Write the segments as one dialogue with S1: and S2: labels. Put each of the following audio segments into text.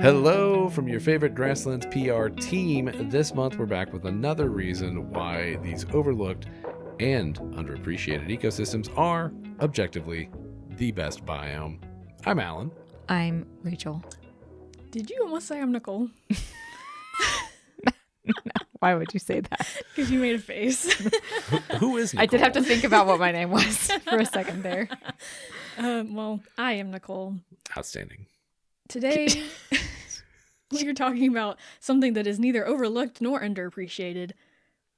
S1: Hello from your favorite Grasslands PR team. This month we're back with another reason why these overlooked and underappreciated ecosystems are objectively the best biome. I'm Alan.
S2: I'm Rachel.
S3: Did you almost say I'm Nicole?
S2: No, why would you say that?
S3: Because you made a face.
S1: Who is Nicole?
S2: I did have to think about what my name was for a second there.
S3: Well, I am Nicole.
S1: Outstanding.
S3: Today, we're talking about something that is neither overlooked nor underappreciated,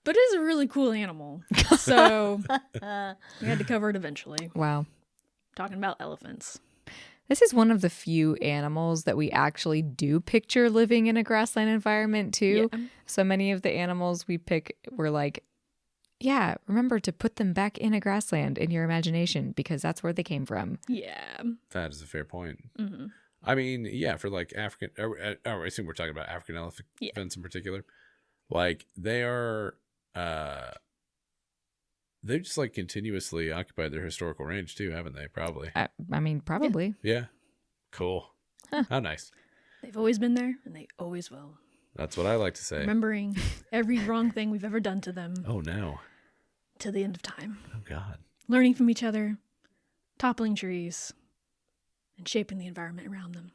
S3: but is a really cool animal. So we had to cover it eventually.
S2: Wow.
S3: Talking about elephants.
S2: This is one of the few animals that we actually do picture living in a grassland environment too.
S3: Yeah.
S2: So many of the animals we pick were like, yeah, remember to put them back in a grassland in your imagination because that's where they came from.
S3: Yeah.
S1: That is a fair point.
S3: Mm-hmm.
S1: I mean, yeah, for like African, I assume we're talking about African elephants in particular. Like they are, they've just like continuously occupied their historical range too, haven't they? Probably.
S2: I mean, probably.
S1: Yeah. Cool.
S2: Huh.
S1: How nice.
S3: They've always been there, and they always will.
S1: That's what I like to say.
S3: Remembering every wrong thing we've ever done to them
S1: Oh no.
S3: till the end of time.
S1: Oh God.
S3: Learning from each other, toppling trees, and shaping the environment around them.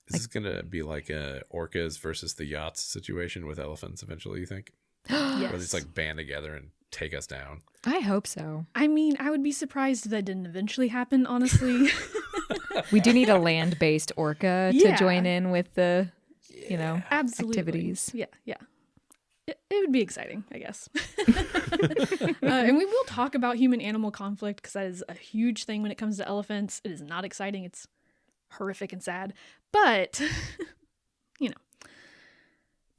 S1: Is this going to be like a orcas versus the yachts situation with elephants eventually, you think?
S3: Yes.
S1: Where they just like band together and take us down.
S2: I hope so.
S3: I mean, I would be surprised if that didn't eventually happen, honestly.
S2: We do need a land-based orca to
S3: Yeah.
S2: join in with the,
S3: Absolutely.
S2: activities.
S3: Yeah. It would be exciting, I guess. And we will talk about human-animal conflict because that is a huge thing when it comes to elephants. It is not exciting. It's horrific and sad. But,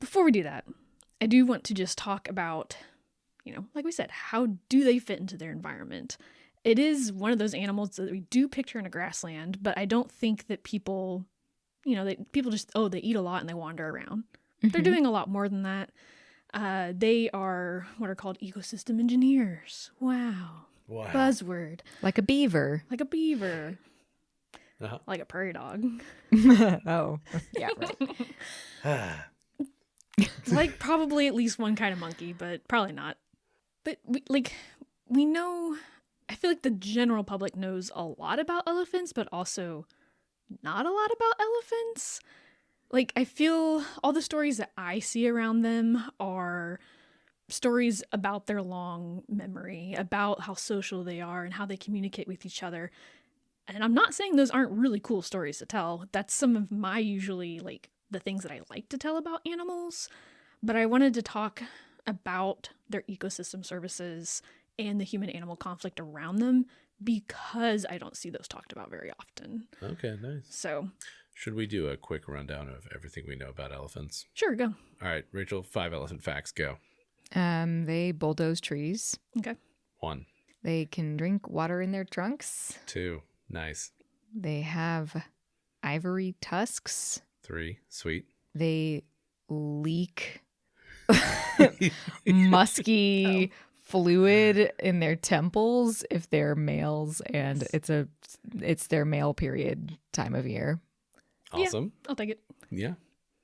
S3: before we do that, I do want to just talk about, like we said, how do they fit into their environment? It is one of those animals that we do picture in a grassland, but I don't think that people, people just, they eat a lot and they wander around.
S2: Mm-hmm.
S3: They're doing a lot more than that. They are what are called ecosystem engineers. Wow. Buzzword.
S2: Like a beaver.
S3: Like a beaver.
S1: Uh-huh.
S3: Like a prairie dog.
S2: Oh, yeah, right.
S3: Like probably at least one kind of monkey, but probably not. But we know, I feel like the general public knows a lot about elephants, but also not a lot about elephants. Like, I feel all the stories that I see around them are stories about their long memory, about how social they are and how they communicate with each other. And I'm not saying those aren't really cool stories to tell. That's some of my usually, the things that I like to tell about animals. But I wanted to talk about their ecosystem services and the human-animal conflict around them because I don't see those talked about very often.
S1: Okay, nice.
S3: So,
S1: should we do a quick rundown of everything we know about elephants?
S3: sure, go.
S1: All right, Rachel, 5 elephant facts, go.
S2: They bulldoze trees.
S3: Okay.
S1: 1,
S2: They can drink water in their trunks.
S1: 2, nice.
S2: They have ivory tusks.
S1: 3, sweet.
S2: They leak musky fluid in their temples if they're males, and it's their male period time of year.
S1: Awesome.
S3: Yeah, I'll take it.
S1: Yeah.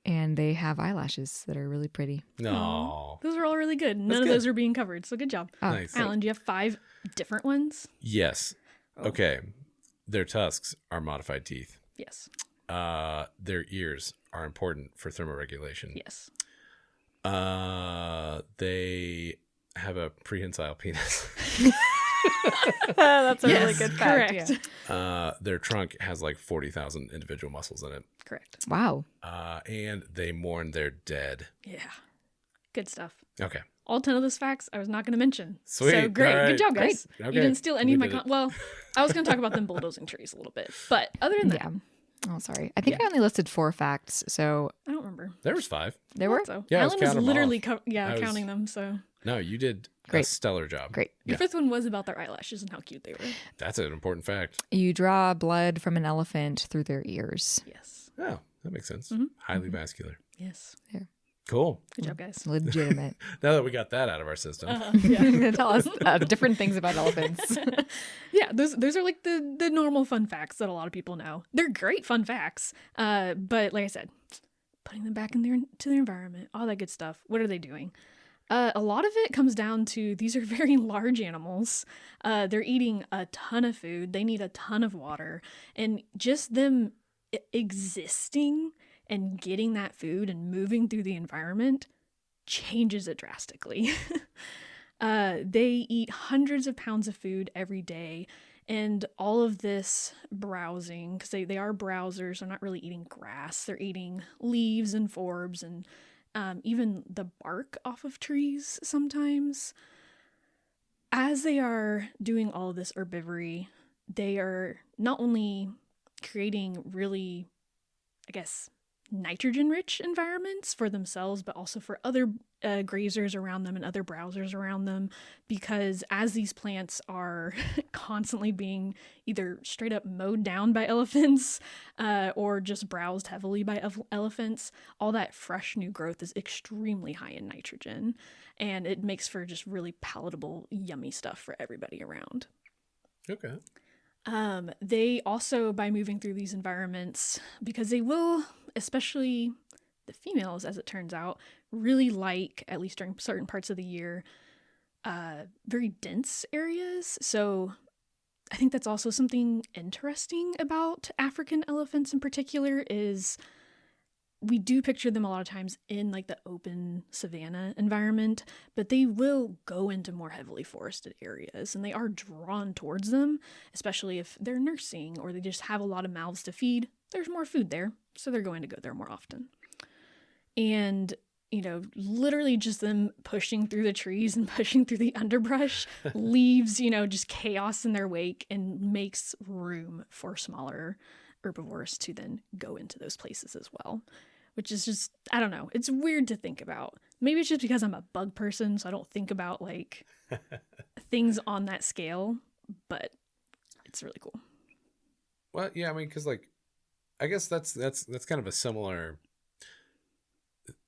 S2: And they have eyelashes that are really pretty.
S1: No.
S3: Those are all really good. None
S1: That's
S3: of
S1: good.
S3: those are being covered, so good job.
S2: Oh,
S1: Nice.
S3: Alan, do you have 5 different ones?
S1: Yes.
S3: Oh.
S1: Okay. Their tusks are modified teeth.
S3: Yes.
S1: Their ears are important for thermoregulation.
S3: Yes.
S1: They have a prehensile penis.
S2: That's a
S3: Yes,
S2: really good fact.
S3: correct.
S2: Yeah.
S1: Their trunk has like 40,000 individual muscles in it.
S3: Correct.
S2: Wow.
S1: And they mourn their dead.
S3: Yeah. Good stuff.
S1: Okay.
S3: All 10 of those facts I was not going to mention.
S1: Sweet.
S3: So great.
S1: All right.
S3: Good job, guys.
S1: Great. Okay.
S3: You didn't steal any
S1: We
S3: of my...
S1: did it.
S3: Well, I was going to talk about them bulldozing trees a little bit. But other than that,
S2: Yeah. Oh, sorry. I think
S3: Yeah.
S2: I only listed 4 facts, so
S3: I don't remember.
S1: There was 5.
S2: there
S3: I
S2: were.
S3: thought So.
S1: Yeah, I was
S3: Alan was
S1: counting them
S3: literally
S1: off. I was-
S3: counting them. So
S1: No, you did a
S2: Great.
S1: stellar job.
S2: Great.
S3: your
S1: Yeah.
S3: 5th one was about their eyelashes and how cute they were.
S1: That's an important fact.
S2: You draw blood from an elephant through their ears.
S3: Yes.
S1: Oh, that makes sense.
S3: Mhm.
S1: Highly vascular.
S3: Yes.
S1: Cool.
S3: Good job, guys.
S2: Legitimate.
S1: Now that we got that out of our system.
S3: Yeah.
S2: Tell us different things about elephants.
S3: Yeah, those are like the normal fun facts that a lot of people know. They're great fun facts. But like I said, putting them back into the environment, all that good stuff. What are they doing? A lot of it comes down to these are very large animals. They're eating a ton of food. They need a ton of water. And just them existing and getting that food and moving through the environment changes it drastically. They eat hundreds of pounds of food every day. And all of this browsing, because they are browsers, they're not really eating grass. They're eating leaves and forbs and even the bark off of trees sometimes. As they are doing all of this herbivory, they are not only creating really, I guess, nitrogen-rich environments for themselves, but also for other grazers around them and other browsers around them, because as these plants are constantly being either straight up mowed down by elephants or just browsed heavily by elephants, all that fresh new growth is extremely high in nitrogen, and it makes for just really palatable, yummy stuff for everybody around.
S1: Okay.
S3: They also, by moving through these environments, because they will, especially the females, as it turns out, really like, at least during certain parts of the year, very dense areas. So I think that's also something interesting about African elephants in particular, is we do picture them a lot of times in like the open savanna environment, but they will go into more heavily forested areas, and they are drawn towards them, especially if they're nursing or they just have a lot of mouths to feed. There's more food there, so they're going to go there more often. And, you know, literally just them pushing through the trees and pushing through the underbrush leaves, you know, just chaos in their wake and makes room for smaller herbivores to then go into those places as well. Which is just, I don't know, it's weird to think about. Maybe it's just because I'm a bug person, so I don't think about like things on that scale, but it's really cool.
S1: Well, yeah, I mean, because like, I guess that's kind of a similar,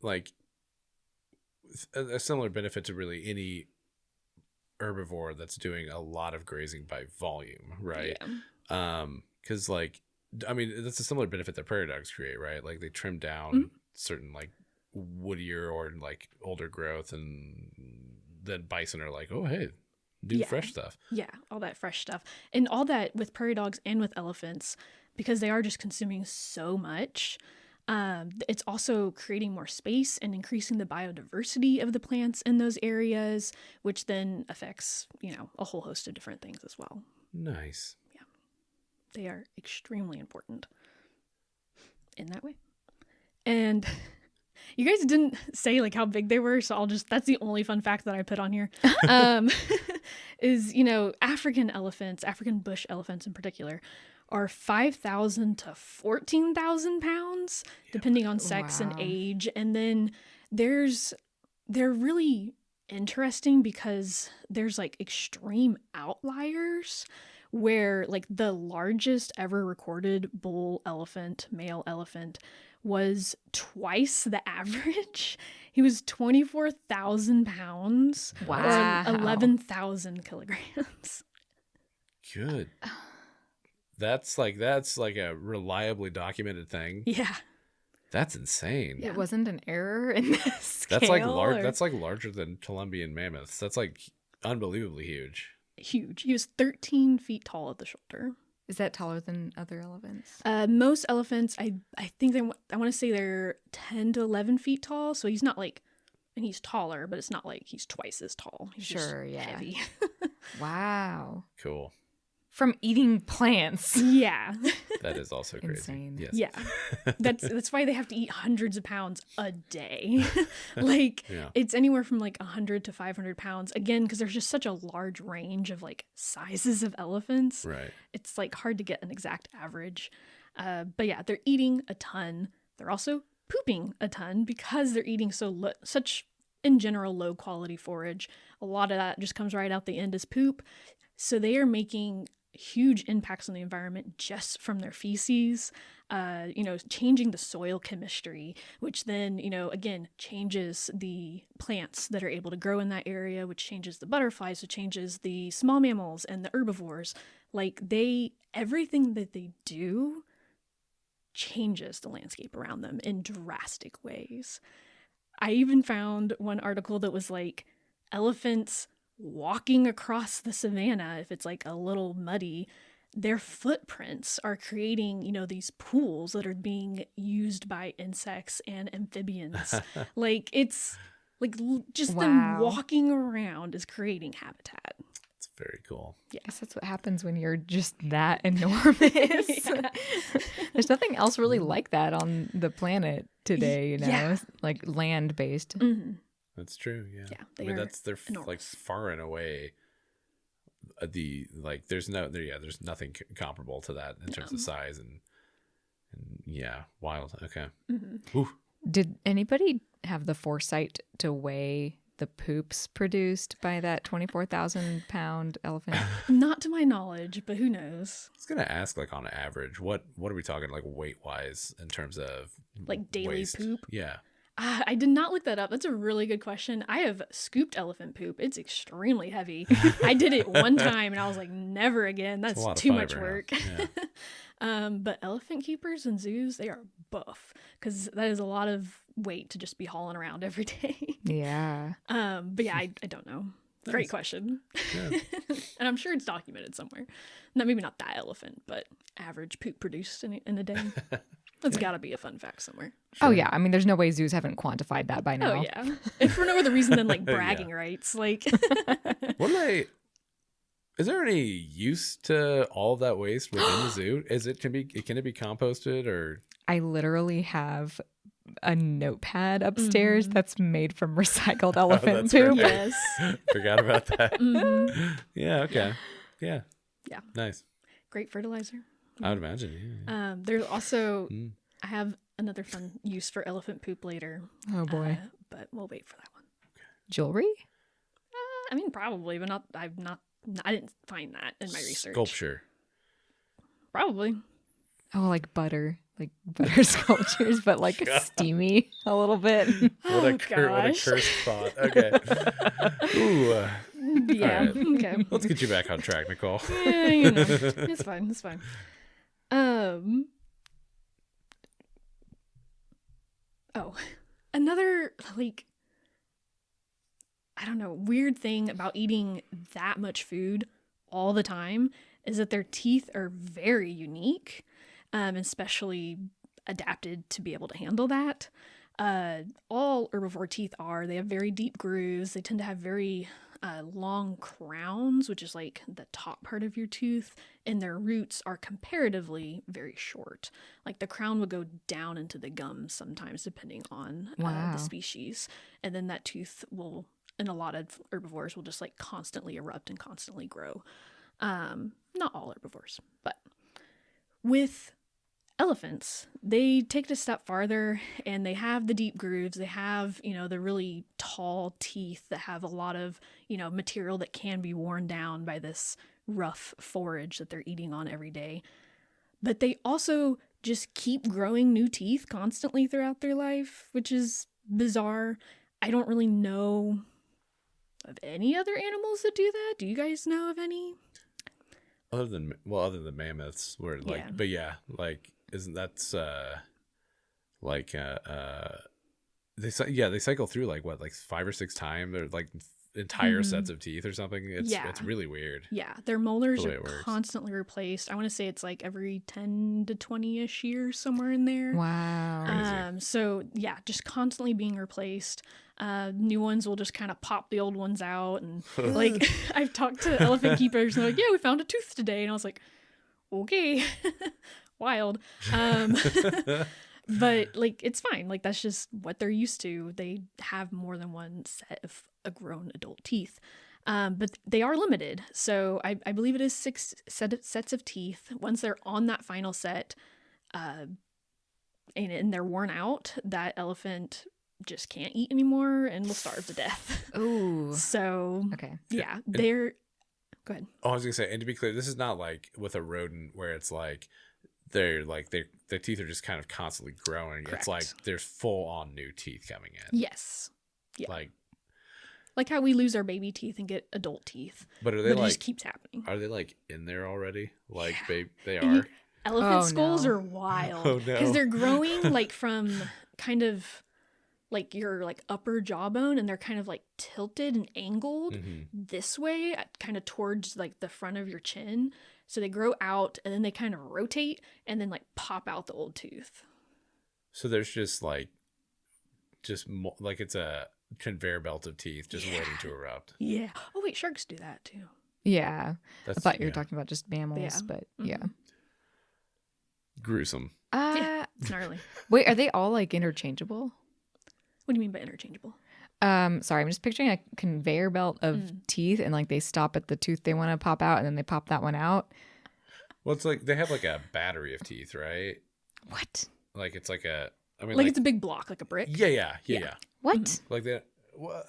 S1: like, a similar benefit to really any herbivore that's doing a lot of grazing by volume, right?
S3: Yeah.
S1: Because like, I mean, that's a similar benefit that prairie dogs create, right? Like they trim down certain like woodier or like older growth, and then bison are like, oh, hey, do fresh stuff.
S3: Yeah, all that fresh stuff. And all that with prairie dogs and with elephants, because they are just consuming so much, it's also creating more space and increasing the biodiversity of the plants in those areas, which then affects, you know, a whole host of different things as well. Nice. They are extremely important in that way. And you guys didn't say like how big they were, so that's the only fun fact that I put on here. Is, you know, African bush elephants in particular, are 5,000 to 14,000 pounds, depending on sex and age. And then they're really interesting because there's like extreme outliers, where like the largest ever recorded bull elephant, male elephant, was twice the average. He was 24,000 pounds.
S2: Wow.
S3: Or 11,000 kilograms.
S1: Good. That's like a reliably documented thing.
S3: Yeah.
S1: That's insane.
S2: It wasn't an error in this scale.
S1: That's like large. That's like larger than Columbian mammoths. That's like unbelievably huge.
S3: Huge. He was 13 feet tall at the shoulder.
S2: Is that taller than other elephants?
S3: Most elephants, I think I want to say they're 10 to 11 feet tall. So he's not like, and he's taller, but it's not like he's twice as tall. He's just heavy.
S2: Wow.
S1: Cool.
S2: From eating plants.
S3: Yeah.
S1: That is also crazy.
S2: Insane.
S1: Yes.
S3: Yeah. That's why they have to eat hundreds of pounds a day. Like it's anywhere from like 100 to 500 pounds. Again, because there's just such a large range of like sizes of elephants.
S1: Right.
S3: It's like hard to get an exact average. But yeah, they're eating a ton. They're also pooping a ton because they're eating such in general low quality forage. A lot of that just comes right out the end as poop. So they are making huge impacts on the environment just from their feces, changing the soil chemistry, which then, again, changes the plants that are able to grow in that area, which changes the butterflies, which changes the small mammals and the herbivores. Like everything that they do changes the landscape around them in drastic ways. I even found one article that was like elephants walking across the savanna, if it's like a little muddy, their footprints are creating, these pools that are being used by insects and amphibians. Like it's like just them walking around is creating habitat.
S1: It's very cool.
S2: Yeah. I guess that's what happens when you're just that enormous. There's nothing else really like that on the planet today, like land-based.
S3: Mm-hmm.
S1: That's true. Yeah.
S3: Yeah,
S1: they're like far and away. There's nothing comparable to that in terms of size and wild. Okay.
S3: Mm-hmm.
S2: Did anybody have the foresight to weigh the poops produced by that 24,000 pound elephant?
S3: Not to my knowledge, but who knows?
S1: I was gonna ask, like, on average, what are we talking, like, weight wise in terms of
S3: like daily
S1: waste?
S3: poop?
S1: Yeah.
S3: I did not look that up. That's a really good question. I have scooped elephant poop. It's extremely heavy. I did it one time and I was like, never again. That's too much work.
S1: Yeah.
S3: But elephant keepers and zoos, they are buff because that is a lot of weight to just be hauling around every day.
S2: Yeah.
S3: But yeah, I don't know. Great question.
S1: Yeah.
S3: And I'm sure it's documented somewhere. Maybe not that elephant, but average poop produced in a day. That's got to be a fun fact somewhere.
S2: Sure. Oh, yeah. I mean, there's no way zoos haven't quantified that by now.
S3: Oh, yeah. If for no other reason than, like, bragging rights. Like,
S1: is there any use to all of that waste within the zoo? Can it be composted or?
S2: I literally have a notepad upstairs that's made from recycled elephant poop.
S3: Yes.
S1: Forgot about that.
S3: Mm-hmm.
S1: Yeah. Okay. Yeah.
S3: Yeah.
S1: Nice.
S3: Great fertilizer.
S1: I would imagine. Yeah.
S3: There's also, I have another fun use for elephant poop later.
S2: Oh boy.
S3: But we'll wait for that one.
S2: Jewelry?
S3: I mean, probably, but I didn't find that in my research.
S1: Sculpture.
S3: Probably.
S2: Oh, like butter sculptures, but like steamy a little bit.
S1: What a cursed thought. Okay. Ooh.
S3: Yeah.
S1: Right.
S3: Okay.
S1: Let's get you back on track, Nicole.
S3: Yeah, it's fine. It's fine. Oh, another, like, I don't know, weird thing about eating that much food all the time is that their teeth are very unique, especially adapted to be able to handle that. All herbivore teeth they have very deep grooves. They tend to have very long crowns, which is like the top part of your tooth, and their roots are comparatively very short. Like the crown would go down into the gums sometimes, depending on the species. And then that tooth will, in a lot of herbivores, will just like constantly erupt and constantly grow. Not all herbivores, but with elephants, they take it a step farther and they have the deep grooves. They have, the really tall teeth that have a lot of, material that can be worn down by this rough forage that they're eating on every day. But they also just keep growing new teeth constantly throughout their life, which is bizarre. I don't really know of any other animals that do that. Do you guys know of any?
S1: Other than mammoths, where isn't that's they cycle through like 5 or 6 times. They're like entire sets of teeth or something. It's really weird.
S3: Yeah, their molars are constantly replaced. I want to say it's like every 10 to 20-ish years, somewhere in there.
S2: Wow.
S3: So yeah, just constantly being replaced. New ones will just kind of pop the old ones out, and like I've talked to elephant keepers and they're like, yeah, we found a tooth today, and I was like, okay. Wild. But like it's fine, like that's just what they're used to. They have more than one set of grown adult teeth, but they are limited. So I believe it is 6 sets of teeth. Once they're on that final set, and they're worn out, that elephant just can't eat anymore and will starve to death.
S2: Ooh.
S3: So
S2: okay,
S3: yeah, they're go ahead.
S1: Oh, I was gonna say, and to be clear, this is not like with a rodent where it's like their teeth are just kind of constantly growing.
S3: Correct.
S1: It's like there's full on new teeth coming in.
S3: Yes. Yeah.
S1: Like
S3: how we lose our baby teeth and get adult teeth.
S1: But are they
S3: it just keeps happening.
S1: Are they like in there already? Like
S3: yeah.
S1: they are.
S3: elephant
S2: Oh,
S3: skulls
S2: no.
S3: are wild.
S1: Oh, no.
S3: Because they're growing like from kind of like your like upper jawbone, and they're kind of like tilted and angled this way, kind of towards like the front of your chin. So they grow out and then they kind of rotate and then like pop out the old tooth.
S1: So there's just like it's a conveyor belt of teeth just waiting to erupt.
S3: Yeah. Oh wait, sharks do that too.
S2: Yeah.
S1: That's,
S2: I thought you were
S1: yeah.
S2: talking about just mammals, but yeah.
S1: Gruesome.
S3: Yeah. It's gnarly.
S2: Wait, are they all like interchangeable?
S3: What do you mean by interchangeable?
S2: Sorry, I'm just picturing a conveyor belt of teeth, and like they stop at the tooth they want to pop out, and then they pop that one out.
S1: Well, it's like they have like a battery of teeth, right?
S2: What?
S1: Like it's like a, I mean,
S3: Like it's a big block, like a brick.
S1: yeah.
S2: What?
S1: Like that. Well,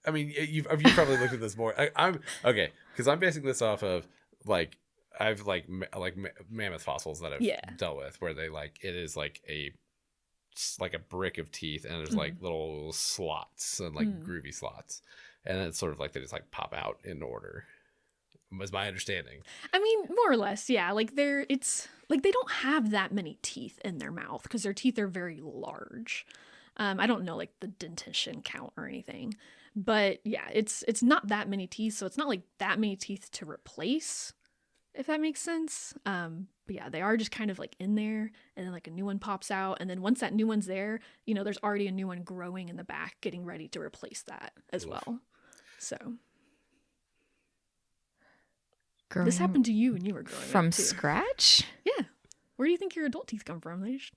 S1: I mean, you've probably looked at this more. I'm okay because I'm basing this off of like I've like mammoth fossils that I've dealt with, where they like it is like a brick of teeth, and there's like little slots and like groovy slots, and it's sort of like they just like pop out in order. Was my understanding.
S3: I mean, more or less, yeah. Like it's like they don't have that many teeth in their mouth because their teeth are very large. I don't know like the dentition count or anything, but yeah, it's not that many teeth, so it's not like that many teeth to replace, if that makes sense. But yeah, they are just kind of like in there, and then like a new one pops out, and then once that new one's there, you know, there's already a new one growing in the back, getting ready to replace that as well. So this happened to you when you were growing
S2: from
S3: up too.
S2: scratch?
S3: Yeah. Where do you think your adult teeth come from? They just...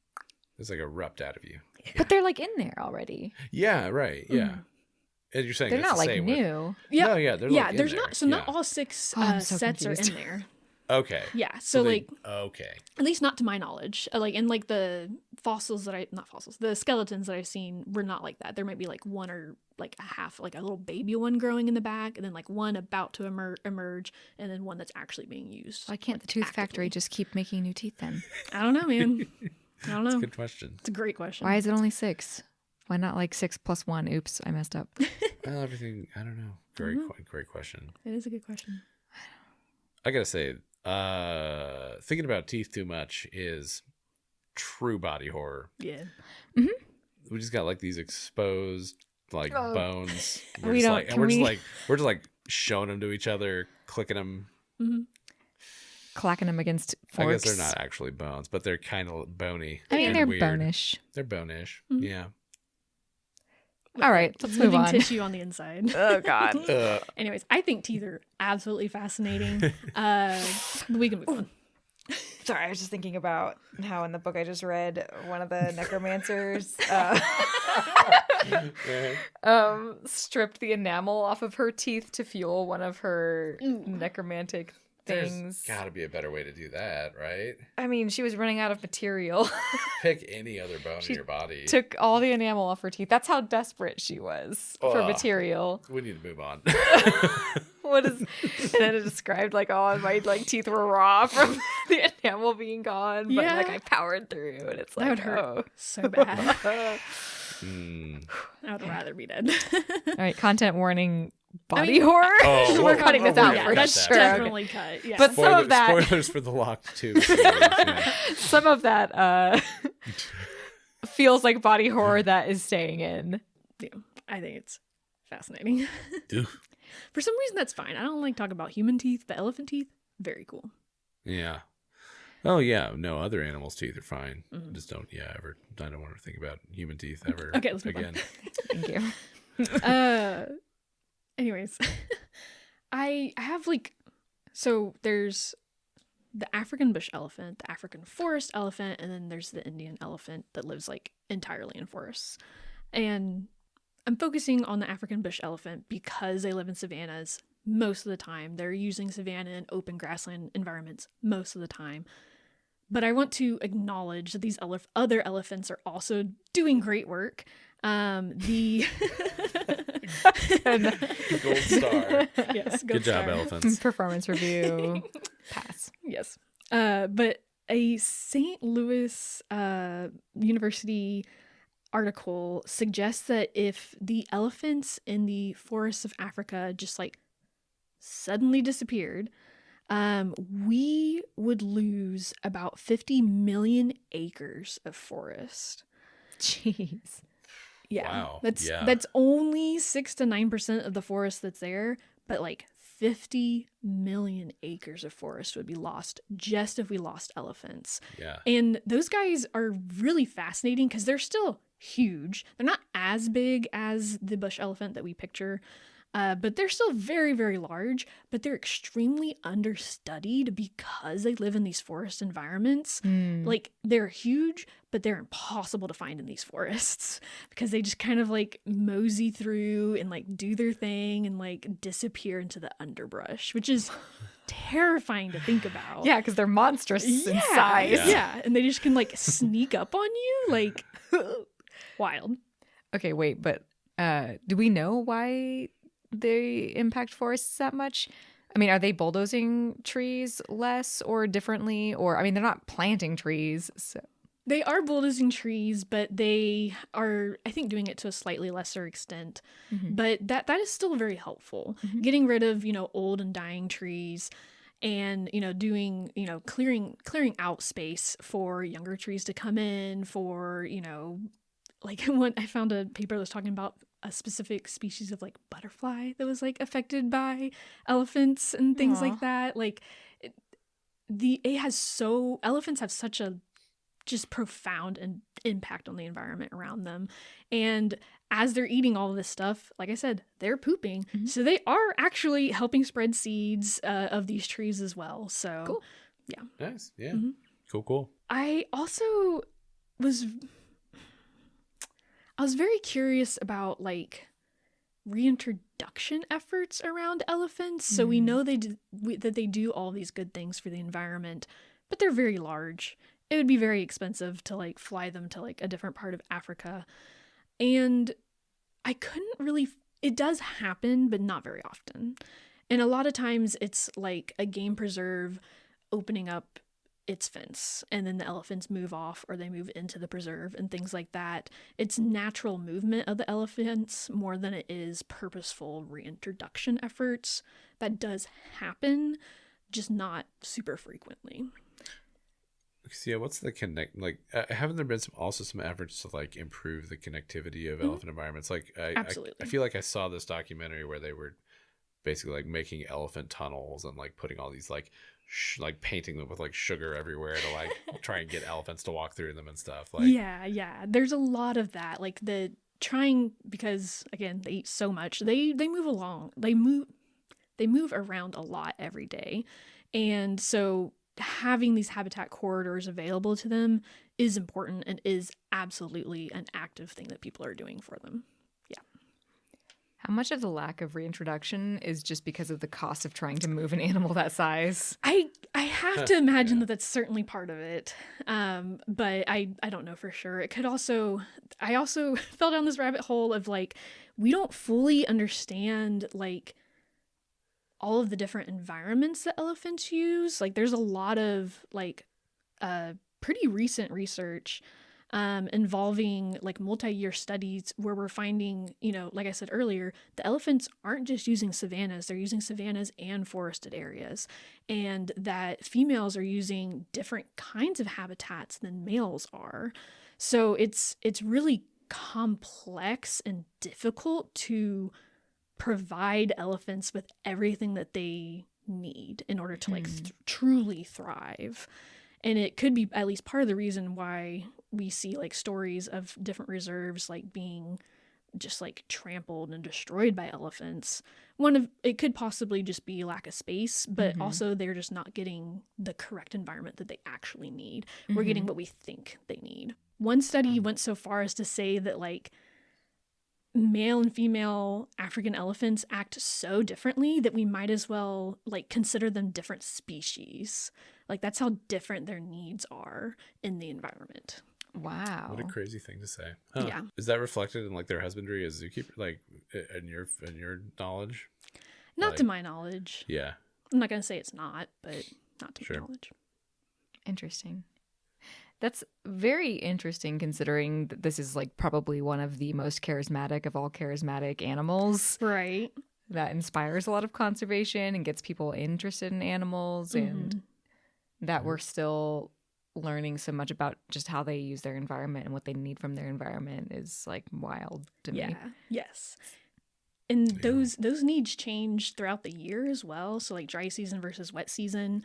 S1: It's like erupt out of you.
S2: But they're like in there already.
S1: Yeah, right. Yeah. And you're saying
S2: They're
S1: it's
S2: not
S1: the
S2: like
S1: same
S2: new.
S3: Yeah.
S1: No, yeah, they're
S3: yeah,
S1: like in
S3: there's
S1: there.
S3: not. So not all six
S2: I'm so
S3: sets
S2: confused.
S3: are in there.
S1: Okay.
S3: Yeah. So like,
S1: okay.
S3: at least not to my knowledge. Like, and like the the skeletons that I've seen were not like that. There might be like one or like a half, like a little baby one growing in the back, and then like one about to emerge, and then one that's actually being used.
S2: Why can't the tooth factory just keep making new teeth then?
S3: I don't know, man. I don't know.
S1: That's a good question.
S3: It's a great question.
S2: Why is it only 6? Why not like 6 + 1? Oops, I messed up.
S1: Well, everything, I don't know. Great question.
S3: It is a good question.
S1: I gotta say, thinking about teeth too much is true body horror.
S3: Yeah.
S1: We just got like these exposed like bones. We're
S2: We
S1: just
S2: don't-
S1: we're just like showing them to each other, clicking them.
S2: Clacking them against forks.
S1: I guess they're not actually bones, but they're kind of bony.
S2: I mean,
S1: and
S2: they're
S1: weird.
S2: bonish.
S1: They're bonish. Yeah.
S2: All right, let's move
S3: Living
S2: on.
S3: tissue on the inside.
S2: Oh God.
S3: Anyways, I think teeth are absolutely fascinating. But we can move on.
S2: Sorry, I was just thinking about how in the book I just read, one of the necromancers stripped the enamel off of her teeth to fuel one of her necromantic things.
S1: There's got to be a better way to do that, right?
S2: I mean, she was running out of material.
S1: Pick any other bone in your body.
S2: Took all the enamel off her teeth. That's how desperate she was for material.
S1: We need to move on.
S2: And then it described like, oh, my like teeth were raw from the enamel being gone, but
S3: Yeah.
S2: like I powered through, and it's like,
S3: That would hurt
S2: oh.
S3: so bad.
S1: Mm.
S3: I would rather be dead.
S2: All right, content warning. Body horror.
S1: Oh,
S2: We're cutting this out
S3: yeah,
S2: for
S3: that's
S2: sure.
S3: definitely cut. Yeah.
S2: But some of that,
S1: Spoilers for the Locked 2 series. Yeah.
S2: some of that feels like body horror that is staying in.
S3: Yeah, I think it's fascinating.
S1: Dude.
S3: For some reason, that's fine. I don't like talking about human teeth, but elephant teeth, very cool.
S1: Yeah. Oh yeah. No, other animals' teeth are fine. Just don't. Yeah, ever. I don't want to think about human teeth ever.
S3: Okay, let's move on.
S1: again.
S2: Thank you.
S3: Anyways, I have like, so there's the African bush elephant, the African forest elephant, and then there's the Indian elephant that lives like entirely in forests. And I'm focusing on the African bush elephant because they live in savannas most of the time. They're using savanna and open grassland environments most of the time. But I want to acknowledge that these other elephants are also doing great work. The
S1: Gold star.
S3: yes,
S1: Good job,
S3: star.
S1: elephants.
S2: Performance review. Pass.
S3: Yes. But a St. Louis University article suggests that if the elephants in the forests of Africa just like suddenly disappeared, we would lose about 50 million acres of forest.
S2: Jeez.
S3: Yeah.
S1: Wow.
S3: That's only 6 to 9% of the forest that's there, but like 50 million acres of forest would be lost just if we lost elephants.
S1: Yeah.
S3: And those guys are really fascinating because they're still huge. They're not as big as the bush elephant that we picture, but they're still very, very large. But they're extremely understudied because they live in these forest environments. Like, they're huge, but they're impossible to find in these forests because they just kind of like mosey through and like do their thing and like disappear into the underbrush, which is terrifying to think about.
S2: Yeah, because they're monstrous in size.
S3: Yeah, and they just can like sneak up on you, like wild.
S2: Okay, wait, but do we know why they impact forests that much? I mean, are they bulldozing trees less or differently? Or, I mean, they're not planting trees, so...
S3: They are bulldozing trees, but they are, I think, doing it to a slightly lesser extent. But that is still very helpful. Getting rid of, old and dying trees and, doing, clearing out space for younger trees to come in, for, like when I found a paper that was talking about a specific species of like butterfly that was like affected by elephants and things like that. Like elephants have such a just profound impact on the environment around them. And as they're eating all of this stuff, like I said, they're pooping. So they are actually helping spread seeds of these trees as well. So
S2: cool.
S3: Yeah.
S1: Nice. Yeah. Cool.
S3: I also was very curious about like reintroduction efforts around elephants. So we know that they do all these good things for the environment, but they're very large. It would be very expensive to like fly them to like a different part of Africa. And I couldn't really, it does happen, but not very often. And a lot of times it's like a game preserve opening up its fence and then the elephants move off or they move into the preserve and things like that. It's natural movement of the elephants more than it is purposeful reintroduction efforts. That does happen, just not super frequently.
S1: So yeah, what's the connect? Like, haven't there been some efforts to like improve the connectivity of elephant environments? Like,
S3: Absolutely.
S1: I feel like I saw this documentary where they were basically like making elephant tunnels and like putting all these like painting them with like sugar everywhere to like try and get elephants to walk through them and stuff. Like,
S3: yeah, there's a lot of that. Like because again they eat so much. They move along. They move around a lot every day, and so having these habitat corridors available to them is important and is absolutely an active thing that people are doing for them. Yeah.
S2: How much of the lack of reintroduction is just because of the cost of trying to move an animal that size?
S3: I have to imagine that that's certainly part of it. But I don't know for sure. It could also, I also fell down this rabbit hole of like, we don't fully understand like all of the different environments that elephants use. Like there's a lot of like pretty recent research involving like multi-year studies where we're finding, like I said earlier, the elephants aren't just using savannas, they're using savannas and forested areas, and that females are using different kinds of habitats than males are. So it's really complex and difficult to provide elephants with everything that they need in order to like truly thrive. And it could be at least part of the reason why we see like stories of different reserves like being just like trampled and destroyed by elephants. It could possibly just be lack of space, but also they're just not getting the correct environment that they actually need. We're getting what we think they need. One study went so far as to say that like male and female African elephants act so differently that we might as well like consider them different species. Like that's how different their needs are in the environment.
S2: Wow.
S1: What a crazy thing to say. Huh.
S3: Yeah.
S1: Is that reflected in like their husbandry as zookeeper, like in your knowledge?
S3: Not to my knowledge.
S1: Yeah.
S3: I'm not going to say it's not, but not to my knowledge.
S2: Interesting. That's very interesting considering that this is like probably one of the most charismatic of all charismatic animals.
S3: Right.
S2: that inspires a lot of conservation and gets people interested in animals, and that we're still learning so much about just how they use their environment and what they need from their environment is like wild to me.
S3: Yes. And those needs change throughout the year as well. So like dry season versus wet season,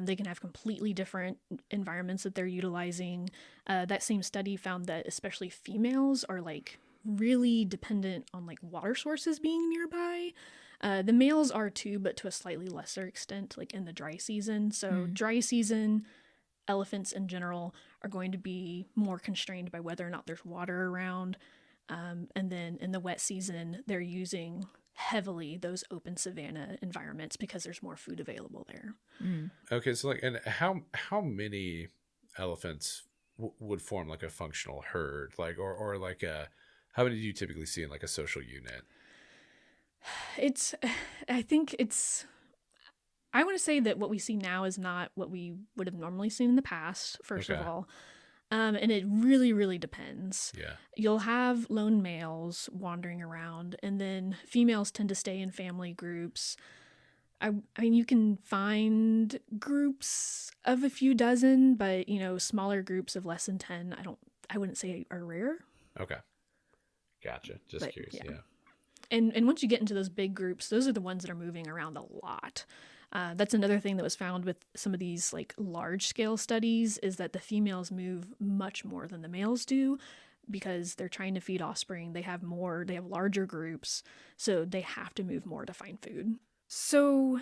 S3: they can have completely different environments that they're utilizing. That same study found that especially females are like really dependent on like water sources being nearby. The males are too, but to a slightly lesser extent, like in the dry season. So dry season, elephants in general are going to be more constrained by whether or not there's water around. And then in the wet season, they're using heavily those open savanna environments because there's more food available there.
S1: Okay, so like, and how many elephants would form like a functional herd, like or like how many do you typically see in like a social unit?
S3: I want to say that what we see now is not what we would have normally seen in the past, first of all. And it really, really depends.
S1: Yeah.
S3: You'll have lone males wandering around, and then females tend to stay in family groups. I mean, you can find groups of a few dozen, but, you know, smaller groups of less than 10, I wouldn't say are rare.
S1: Okay. Gotcha. Just curious. Yeah.
S3: And once you get into those big groups, those are the ones that are moving around a lot. That's another thing that was found with some of these like large scale studies is that the females move much more than the males do because they're trying to feed offspring. They have larger groups, so they have to move more to find food. So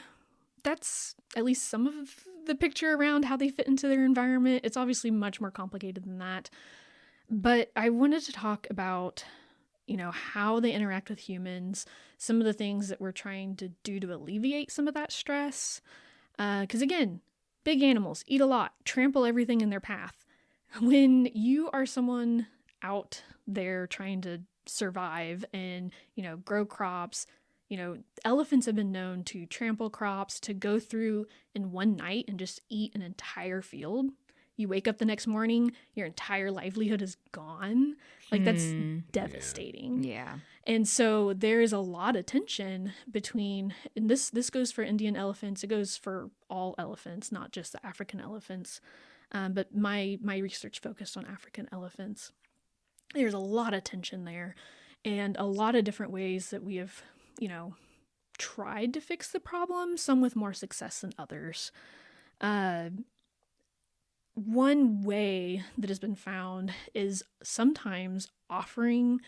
S3: that's at least some of the picture around how they fit into their environment. It's obviously much more complicated than that. But I wanted to talk about, you know, how they interact with humans, some of the things that we're trying to do to alleviate some of that stress. Because again, big animals eat a lot, trample everything in their path. When you are someone out there trying to survive and, you know, grow crops, you know, elephants have been known to trample crops, to go through in one night and just eat an entire field. You wake up the next morning, your entire livelihood is gone. Like, that's devastating.
S2: Yeah.
S3: And so there is a lot of tension between, and this goes for Indian elephants, it goes for all elephants, not just the African elephants. But my research focused on African elephants. There's a lot of tension there and a lot of different ways that we have, you know, tried to fix the problem, some with more success than others. One way that has been found is sometimes offering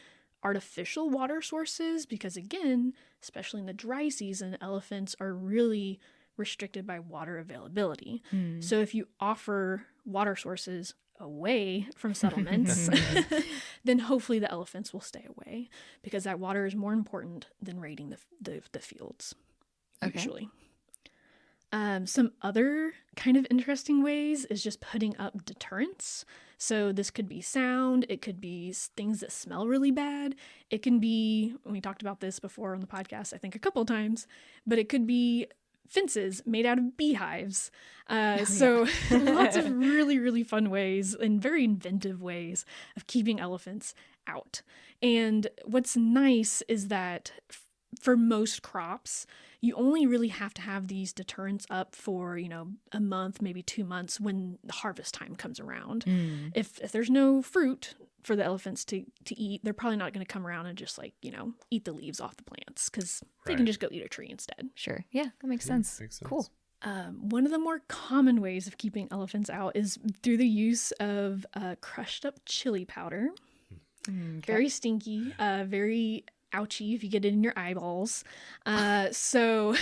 S3: artificial water sources because, again, especially in the dry season, elephants are really restricted by water availability. So if you offer water sources away from settlements, then hopefully the elephants will stay away because that water is more important than raiding the fields, usually. Some other kind of interesting ways is just putting up deterrents. So this could be sound, it could be things that smell really bad. It can be, we talked about this before on the podcast, I think a couple of times, but it could be fences made out of beehives. So lots of really, really fun ways and very inventive ways of keeping elephants out. And what's nice is that for most crops, you only really have to have these deterrents up for, you know, a month, maybe 2 months when the harvest time comes around. If there's no fruit for the elephants to eat, they're probably not going to come around and just like, you know, eat the leaves off the plants because they can just go eat a tree instead.
S2: Sure. Yeah, that makes sense.
S1: Makes sense.
S2: Cool.
S3: One of the more common ways of keeping elephants out is through the use of crushed up chili powder. Very stinky, very ouchie if you get it in your eyeballs. So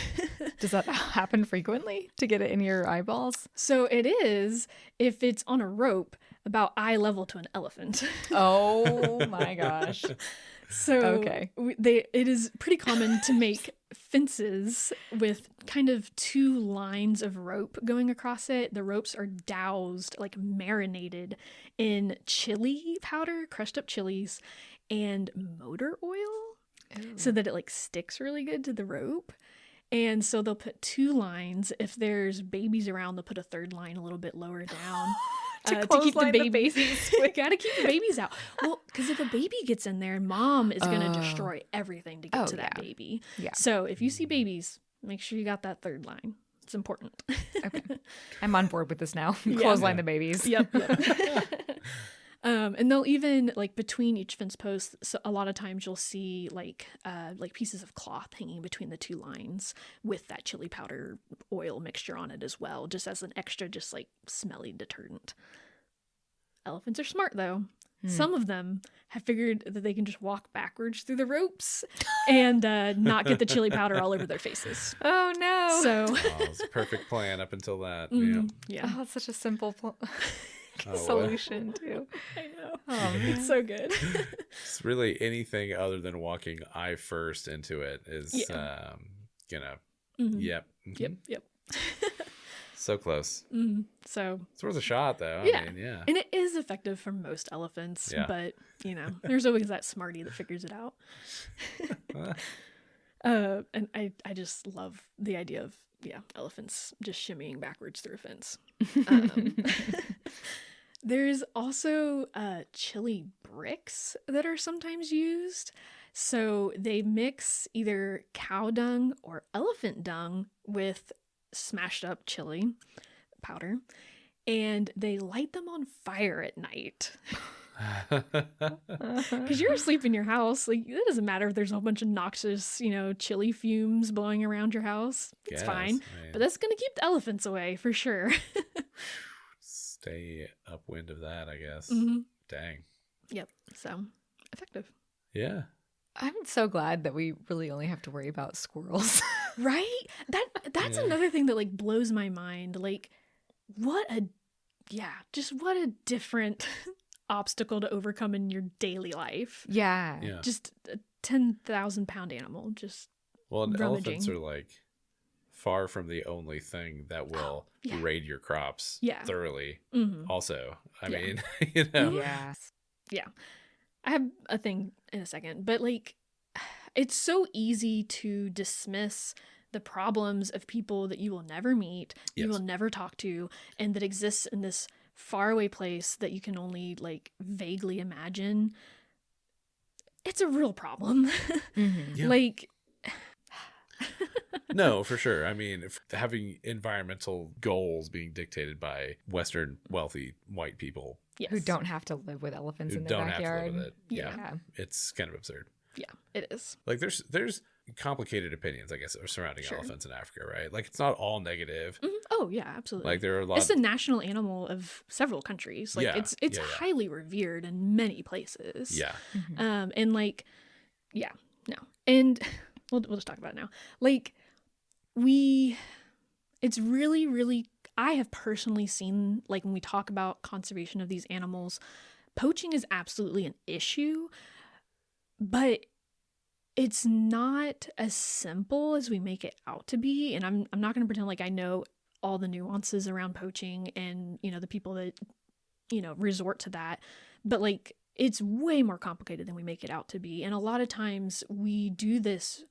S2: does that happen frequently to get it in your eyeballs?
S3: So it is if it's on a rope about eye level to an elephant.
S2: Oh my gosh.
S3: So
S2: okay.
S3: It is pretty common to make fences with kind of 2 lines of rope going across it. The ropes are doused, like marinated in chili powder, crushed up chilies, and motor oil. So that it like sticks really good to the rope. And so they'll put 2 lines. If there's babies around, they'll put a 3rd line a little bit lower down. to keep the
S2: clothesline the
S3: babies.
S2: babies.
S3: We gotta keep the babies out. Well, because if a baby gets in there, mom is gonna destroy everything to get to that baby.
S2: Yeah.
S3: So if you see babies, make sure you got that third line. It's important.
S2: Okay. I'm on board with this now.
S3: Yeah.
S2: Clothesline the babies.
S3: Yep. And they'll even like between each fence post, so a lot of times you'll see like pieces of cloth hanging between the two lines with that chili powder oil mixture on it as well, just as an extra, just like smelly deterrent. Elephants are smart though. Some of them have figured that they can just walk backwards through the ropes and not get the chili powder all over their faces.
S2: Oh no.
S3: So
S1: It's a perfect plan up until that.
S3: yeah,
S2: Oh, it's such a simple
S1: well.
S2: solution too.
S3: I know.
S2: Oh, man.
S3: It's so good.
S1: It's really anything other than walking eye first into it is, yep.
S3: Yep.
S1: So close.
S3: So
S1: It's worth a shot, though.
S3: Yeah.
S1: I mean, yeah.
S3: and it is effective for most elephants,
S1: Yeah.
S3: but there's always that smarty that figures it out. And I just love the idea of elephants just shimmying backwards through a fence. There's also chili bricks that are sometimes used. So they mix either cow dung or elephant dung with smashed up chili powder, and they light them on fire at night. Because you're asleep in your house, like it doesn't matter if there's a whole bunch of noxious, chili fumes blowing around your house. It's
S1: Yes,
S3: fine,
S1: I mean,
S3: but that's gonna keep the elephants away for sure.
S1: stay upwind of that, I guess. Dang.
S3: Yep. So effective,
S1: Yeah.
S2: I'm so glad that we really only have to worry about squirrels.
S3: right? That's another thing that like blows my mind. Like, what a different obstacle to overcome in your daily life.
S2: Yeah.
S1: Yeah.
S3: Just a 10,000-pound animal. Just
S1: Well, and
S3: rummaging.
S1: elephants are like far from the only thing that will
S3: yeah.
S1: raid your crops thoroughly. Also, I mean,
S2: Yeah.
S3: Yeah. I have a thing in a second, but like, it's so easy to dismiss the problems of people that you will never meet, you will never talk to, and that exists in this faraway place that you can only like vaguely imagine. It's a real problem.
S1: Yeah.
S3: Like,
S1: No, for sure. I mean, having environmental goals being dictated by Western wealthy white people
S3: yes.
S2: Who don't have to live with elephants
S1: who
S2: in their
S1: don't
S2: backyard.
S1: have to live with it. Yeah.
S2: Yeah.
S1: It's kind of absurd.
S3: Yeah, it is.
S1: Like there's complicated opinions, I guess, surrounding elephants in Africa, right? Like it's not all negative.
S3: Oh yeah, absolutely.
S1: Like there are a lot.
S3: It's the national animal of several countries. Like
S1: Yeah,
S3: it's highly revered in many places.
S1: Yeah.
S3: And like, and we'll just talk about it now. Like it's really, really, I have personally seen, like when we talk about conservation of these animals, poaching is absolutely an issue, but it's not as simple as we make it out to be. And I'm not going to pretend like I know all the nuances around poaching and, the people that, resort to that. But like, it's way more complicated than we make it out to be. And a lot of times we do this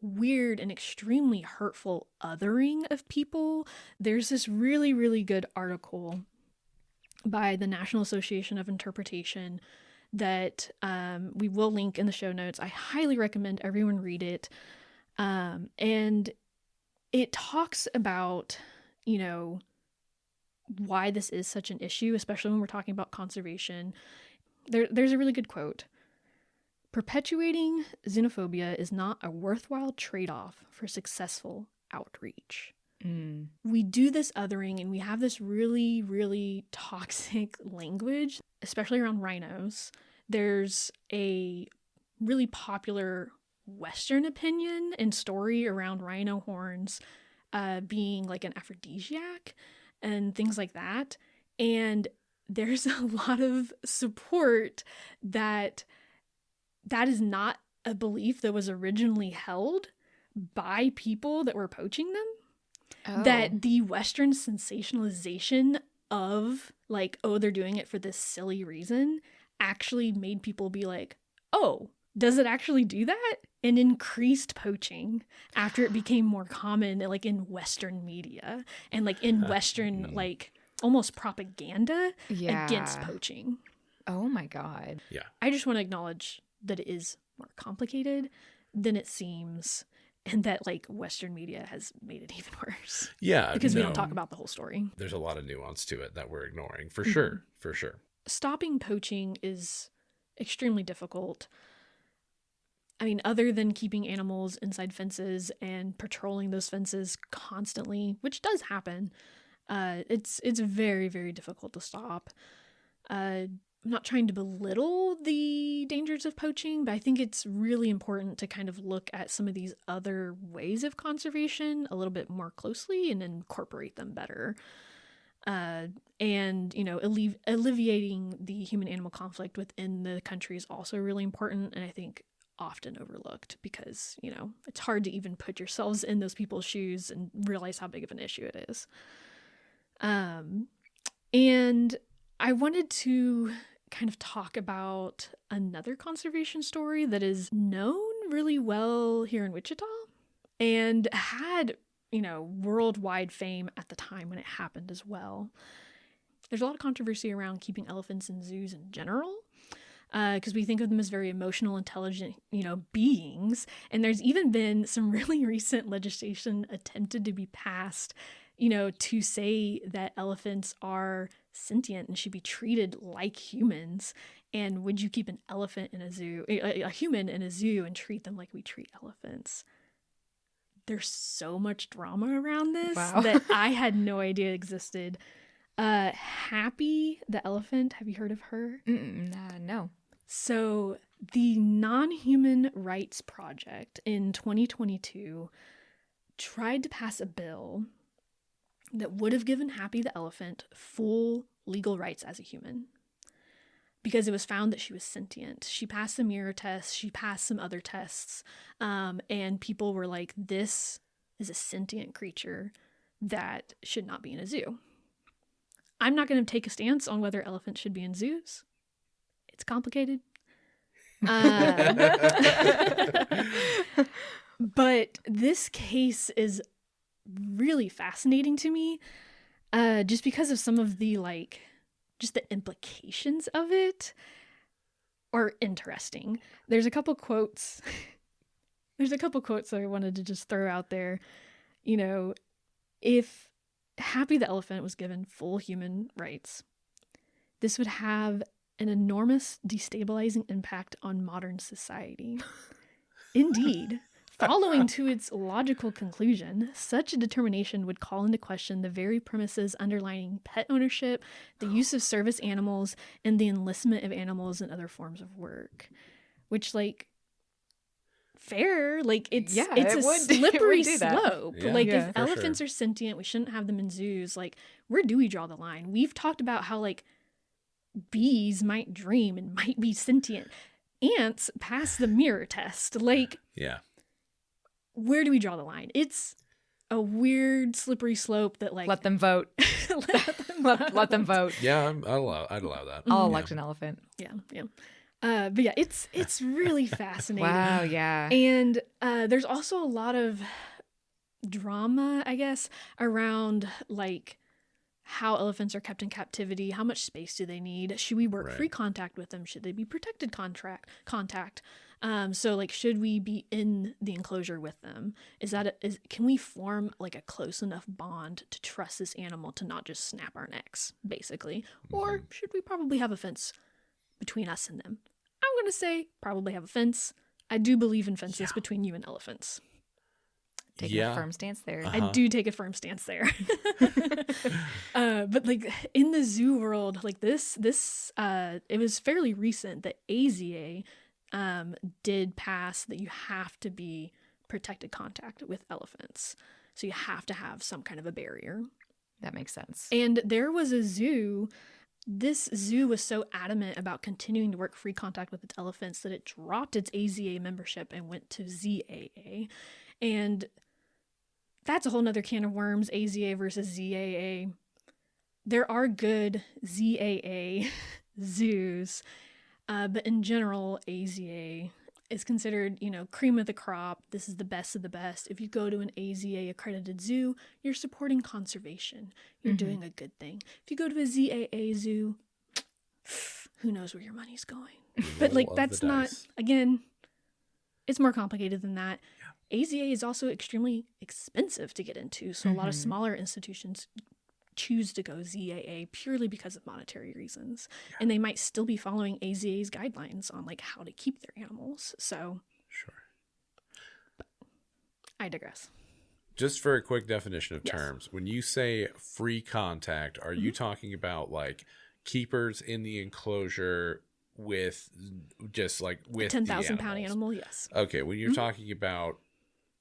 S3: weird and extremely hurtful othering of people. There's this really, really good article by the National Association of Interpretation that we will link in the show notes. I highly recommend everyone read it. And it talks about, why this is such an issue, especially when we're talking about conservation. There's a really good quote. Perpetuating xenophobia is not a worthwhile trade-off for successful outreach. We do this othering and we have this really, really toxic language, especially around rhinos. There's a really popular Western opinion and story around rhino horns being like an aphrodisiac and things like that. And there's a lot of support that is not a belief that was originally held by people that were poaching them.
S2: Oh.
S3: That the Western sensationalization of like, oh, they're doing it for this silly reason actually made people be like, oh, does it actually do that? And increased poaching after it became more common like in Western media and like in Western like almost propaganda
S2: Yeah.
S3: against poaching.
S2: Oh my God.
S1: Yeah.
S3: I just want to acknowledge that it is more complicated than it seems, and that like Western media has made it even worse.
S1: Yeah.
S3: Because we
S1: no.
S3: don't talk about the whole story.
S1: There's a lot of nuance to it that we're ignoring, for
S3: Mhm.
S1: sure. For sure.
S3: Stopping poaching is extremely difficult. I mean, other than keeping animals inside fences and patrolling those fences constantly, which does happen, it's very, very difficult to stop. I'm not trying to belittle the dangers of poaching, but I think it's really important to kind of look at some of these other ways of conservation a little bit more closely and incorporate them better. And, you know, alleviating the human-animal conflict within the country is also really important, and I think often overlooked because, you know, it's hard to even put yourselves in those people's shoes and realize how big of an issue it is. And I wanted to kind of talk about another conservation story that is known really well here in Wichita and had, you know, worldwide fame at the time when it happened as well. There's a lot of controversy around keeping elephants in zoos in general, because we think of them as very emotional, intelligent, you know, beings. And there's even been some really recent legislation attempted to be passed, you know, to say that elephants are sentient and should be treated like humans. And would you keep an elephant in a zoo, a human in a zoo, and treat them like we treat elephants? There's so much drama around this that I had no idea existed. Happy the elephant, have you heard of her?
S2: No.
S3: So the Non-Human Rights Project in 2022 tried to pass a bill that would have given Happy the elephant full legal rights as a human, because it was found that she was sentient. She passed the mirror test, she passed some other tests, and people were like, this is a sentient creature that should not be in a zoo. I'm not going to take a stance on whether elephants should be in zoos. It's complicated. But this case is really fascinating to me, just because of some of the, like, just the implications of it are interesting. There's a couple quotes that I wanted to just throw out there. You know, if Happy the elephant was given full human rights, this would have an enormous destabilizing impact on modern society. Indeed, following to its logical conclusion, such a determination would call into question the very premises underlying pet ownership, the use of service animals, and the enlistment of animals in other forms of work. Which, like, fair, like, it's a slippery slope.
S1: Yeah,
S3: like,
S2: yeah,
S3: if elephants are sentient, we shouldn't have them in zoos. Like, where do we draw the line? We've talked about how, like, bees might dream and might be sentient. Ants pass the mirror test. Like,
S1: yeah.
S3: Where do we draw the line? It's a weird, slippery slope that, like,
S2: Let them vote. let them vote.
S1: Yeah, I'd allow that.
S2: I'll elect an elephant.
S3: Yeah. But yeah, it's really fascinating.
S2: Wow, yeah.
S3: And there's also a lot of drama, I guess, around, like, how elephants are kept in captivity. How much space do they need? Should we work free contact with them? Should they be protected contact? So, like, should we be in the enclosure with them? Can we form, like, a close enough bond to trust this animal to not just snap our necks, basically? Or should we probably have a fence between us and them? I'm going to say probably have a fence. I do believe in fences between you and elephants.
S2: Taking a firm stance there.
S3: I do take a firm stance there. But, like, in the zoo world, like, this it was fairly recent that AZA did pass that you have to be protected contact with elephants. So you have to have some kind of a barrier.
S2: That makes sense.
S3: And there was a zoo. This zoo was so adamant about continuing to work free contact with its elephants that it dropped its AZA membership and went to ZAA. And that's a whole nother can of worms, AZA versus ZAA. There are good ZAA zoos, but in general, AZA is considered, cream of the crop. This is the best of the best. If you go to an AZA accredited zoo, you're supporting conservation. You're doing a good thing. If you go to a ZAA zoo, who knows where your money's going. But like, that's not, again, it's more complicated than that. Yeah. AZA is also extremely expensive to get into. So a lot of smaller institutions choose to go ZAA purely because of monetary reasons. Yeah. And they might still be following AZA's guidelines on like how to keep their animals. So
S1: sure.
S3: But I digress.
S1: Just for a quick definition of terms, when you say free contact, are you talking about like keepers in the enclosure with just like with
S3: 10,000 pound animal? Yes.
S1: Okay. When you're talking about,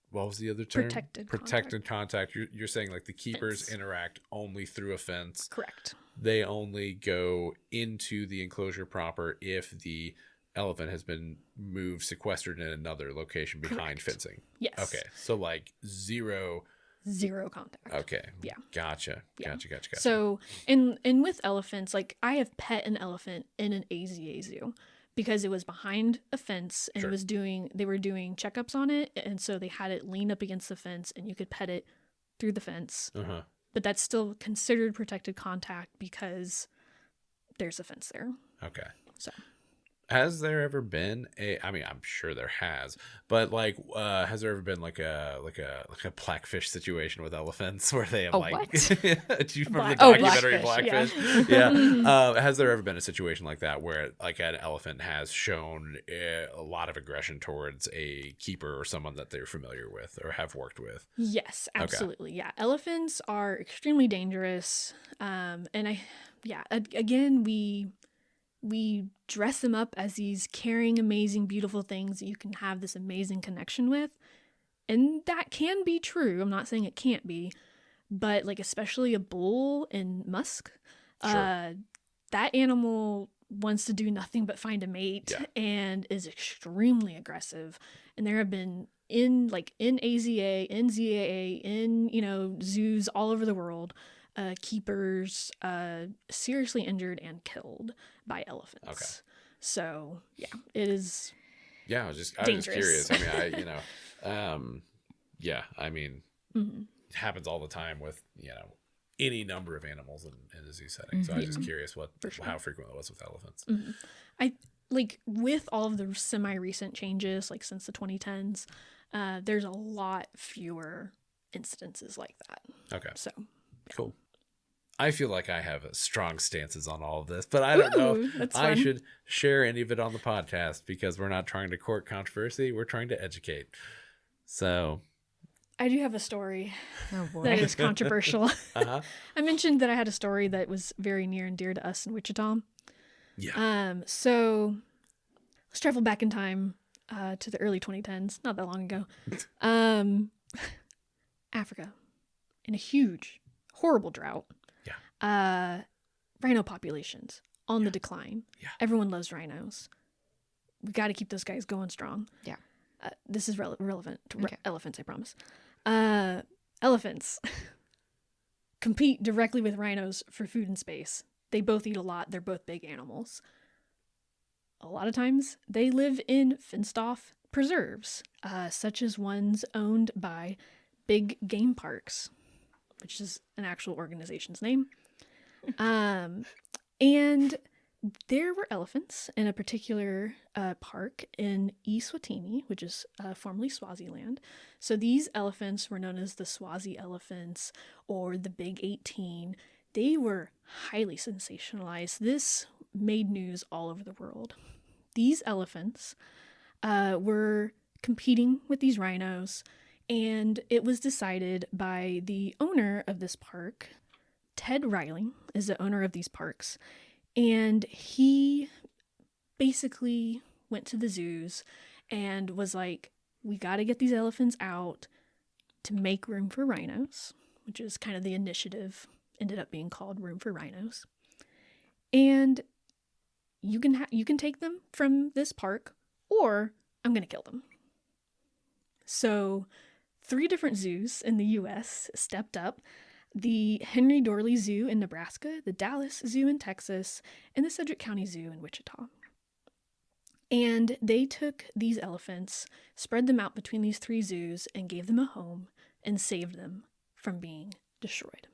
S1: what was the other term?
S3: Protected
S1: contact. You're saying like the keepers
S3: fence.
S1: Interact only through a fence.
S3: Correct.
S1: They only go into the enclosure proper if the elephant has been moved, sequestered in another location behind fencing.
S3: Yes.
S1: Okay. So like zero
S3: contact.
S1: Okay.
S3: Yeah.
S1: Gotcha.
S3: Yeah.
S1: Gotcha.
S3: So and with elephants, like I have pet an elephant in an AZA zoo because it was behind a fence and they were doing checkups on it, and so they had it lean up against the fence and you could pet it through the fence. But that's still considered protected contact because there's a fence there.
S1: Okay.
S3: So
S1: has there ever been I mean, I'm sure there has, but like, has there ever been like a blackfish situation with elephants where they have do you remember the documentary Blackfish? Yeah. Has there ever been a situation like that where like an elephant has shown a lot of aggression towards a keeper or someone that they're familiar with or have worked with?
S3: Yes, absolutely. Okay. Yeah. Elephants are extremely dangerous. Again, we dress them up as these caring, amazing, beautiful things that you can have this amazing connection with. And that can be true. I'm not saying it can't be. But like especially a bull in musk, that animal wants to do nothing but find a mate and is extremely aggressive. And there have been in AZA, in ZAA, in, zoos all over the world, keepers seriously injured and killed by elephants. Okay. So yeah, it is.
S1: Yeah, I was just curious. I mean, it happens all the time with any number of animals in a zoo setting. So I was just curious how frequent it was with elephants.
S3: I like with all of the semi-recent changes, like since the 2010s, there's a lot fewer incidences like that.
S1: Okay.
S3: So
S1: cool. I feel like I have strong stances on all of this, but I don't know if I should share any of it on the podcast because we're not trying to court controversy. We're trying to educate. So
S3: I do have a story that is controversial. I mentioned that I had a story that was very near and dear to us in Wichita.
S1: Yeah.
S3: So let's travel back in time to the early 2010s, not that long ago. Africa, in a huge, horrible drought. Rhino populations on the decline. Yeah. Everyone loves rhinos. We got to keep those guys going strong.
S2: Yeah.
S3: This is relevant to elephants, I promise. Elephants compete directly with rhinos for food and space. They both eat a lot. They're both big animals. A lot of times they live in fenced-off preserves, such as ones owned by big game parks, which is an actual organization's name. And there were elephants in a particular park in Eswatini, which is formerly Swaziland. So these elephants were known as the Swazi elephants or the Big 18. They were highly sensationalized. This made news all over the world. These elephants were competing with these rhinos, and it was decided by the owner of this park. Ted Riley is the owner of these parks, and he basically went to the zoos and was like, we got to get these elephants out to make room for rhinos, which is kind of the initiative, ended up being called Room for Rhinos. And you can take them from this park, or I'm going to kill them. So 3 different zoos in the U.S. stepped up. The Henry Dorley Zoo in Nebraska, the Dallas Zoo in Texas, and the Sedgwick County Zoo in Wichita. And they took these elephants, spread them out between these 3 zoos, and gave them a home and saved them from being destroyed.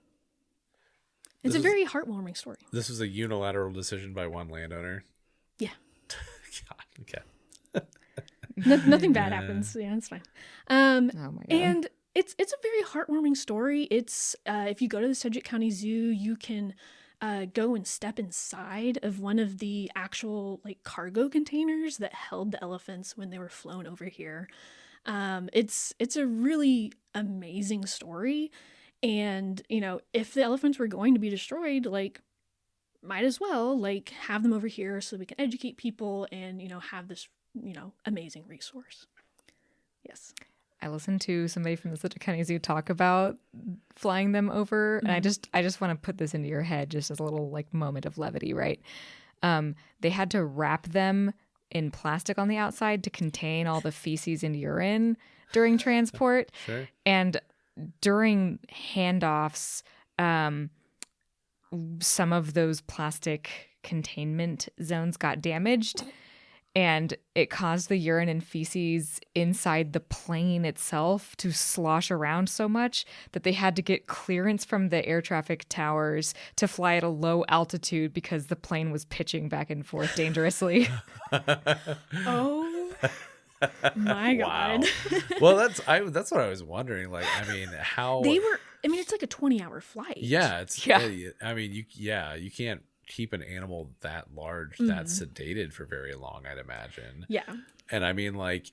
S3: It's a very heartwarming story.
S1: This was a unilateral decision by one landowner.
S3: Yeah.
S1: God, okay.
S3: Nothing bad happens. Yeah, it's fine.
S2: Oh my God.
S3: And it's a very heartwarming story. It's if you go to the Sedgwick County Zoo, you can go and step inside of one of the actual like cargo containers that held the elephants when they were flown over here. It's a really amazing story. And, you know, if the elephants were going to be destroyed, like, might as well, like, have them over here so we can educate people and, you know, have this, you know, amazing resource. Yes.
S2: I listened to somebody from the Sedgwick County Zoo talk about flying them over, and I just want to put this into your head just as a little like moment of levity, right? They had to wrap them in plastic on the outside to contain all the feces and urine during transport.
S1: Sure.
S2: And during handoffs, some of those plastic containment zones got damaged, and it caused the urine and feces inside the plane itself to slosh around so much that they had to get clearance from the air traffic towers to fly at a low altitude because the plane was pitching back and forth dangerously.
S3: Oh my
S1: Wow.
S3: God.
S1: Well, that's what I was wondering. Like, I mean, how
S3: it's like a 20-hour flight.
S1: Yeah, it's
S2: Yeah.
S1: I mean, you can't keep an animal that large, that sedated for very long, I'd imagine.
S3: Yeah.
S1: And I mean, like,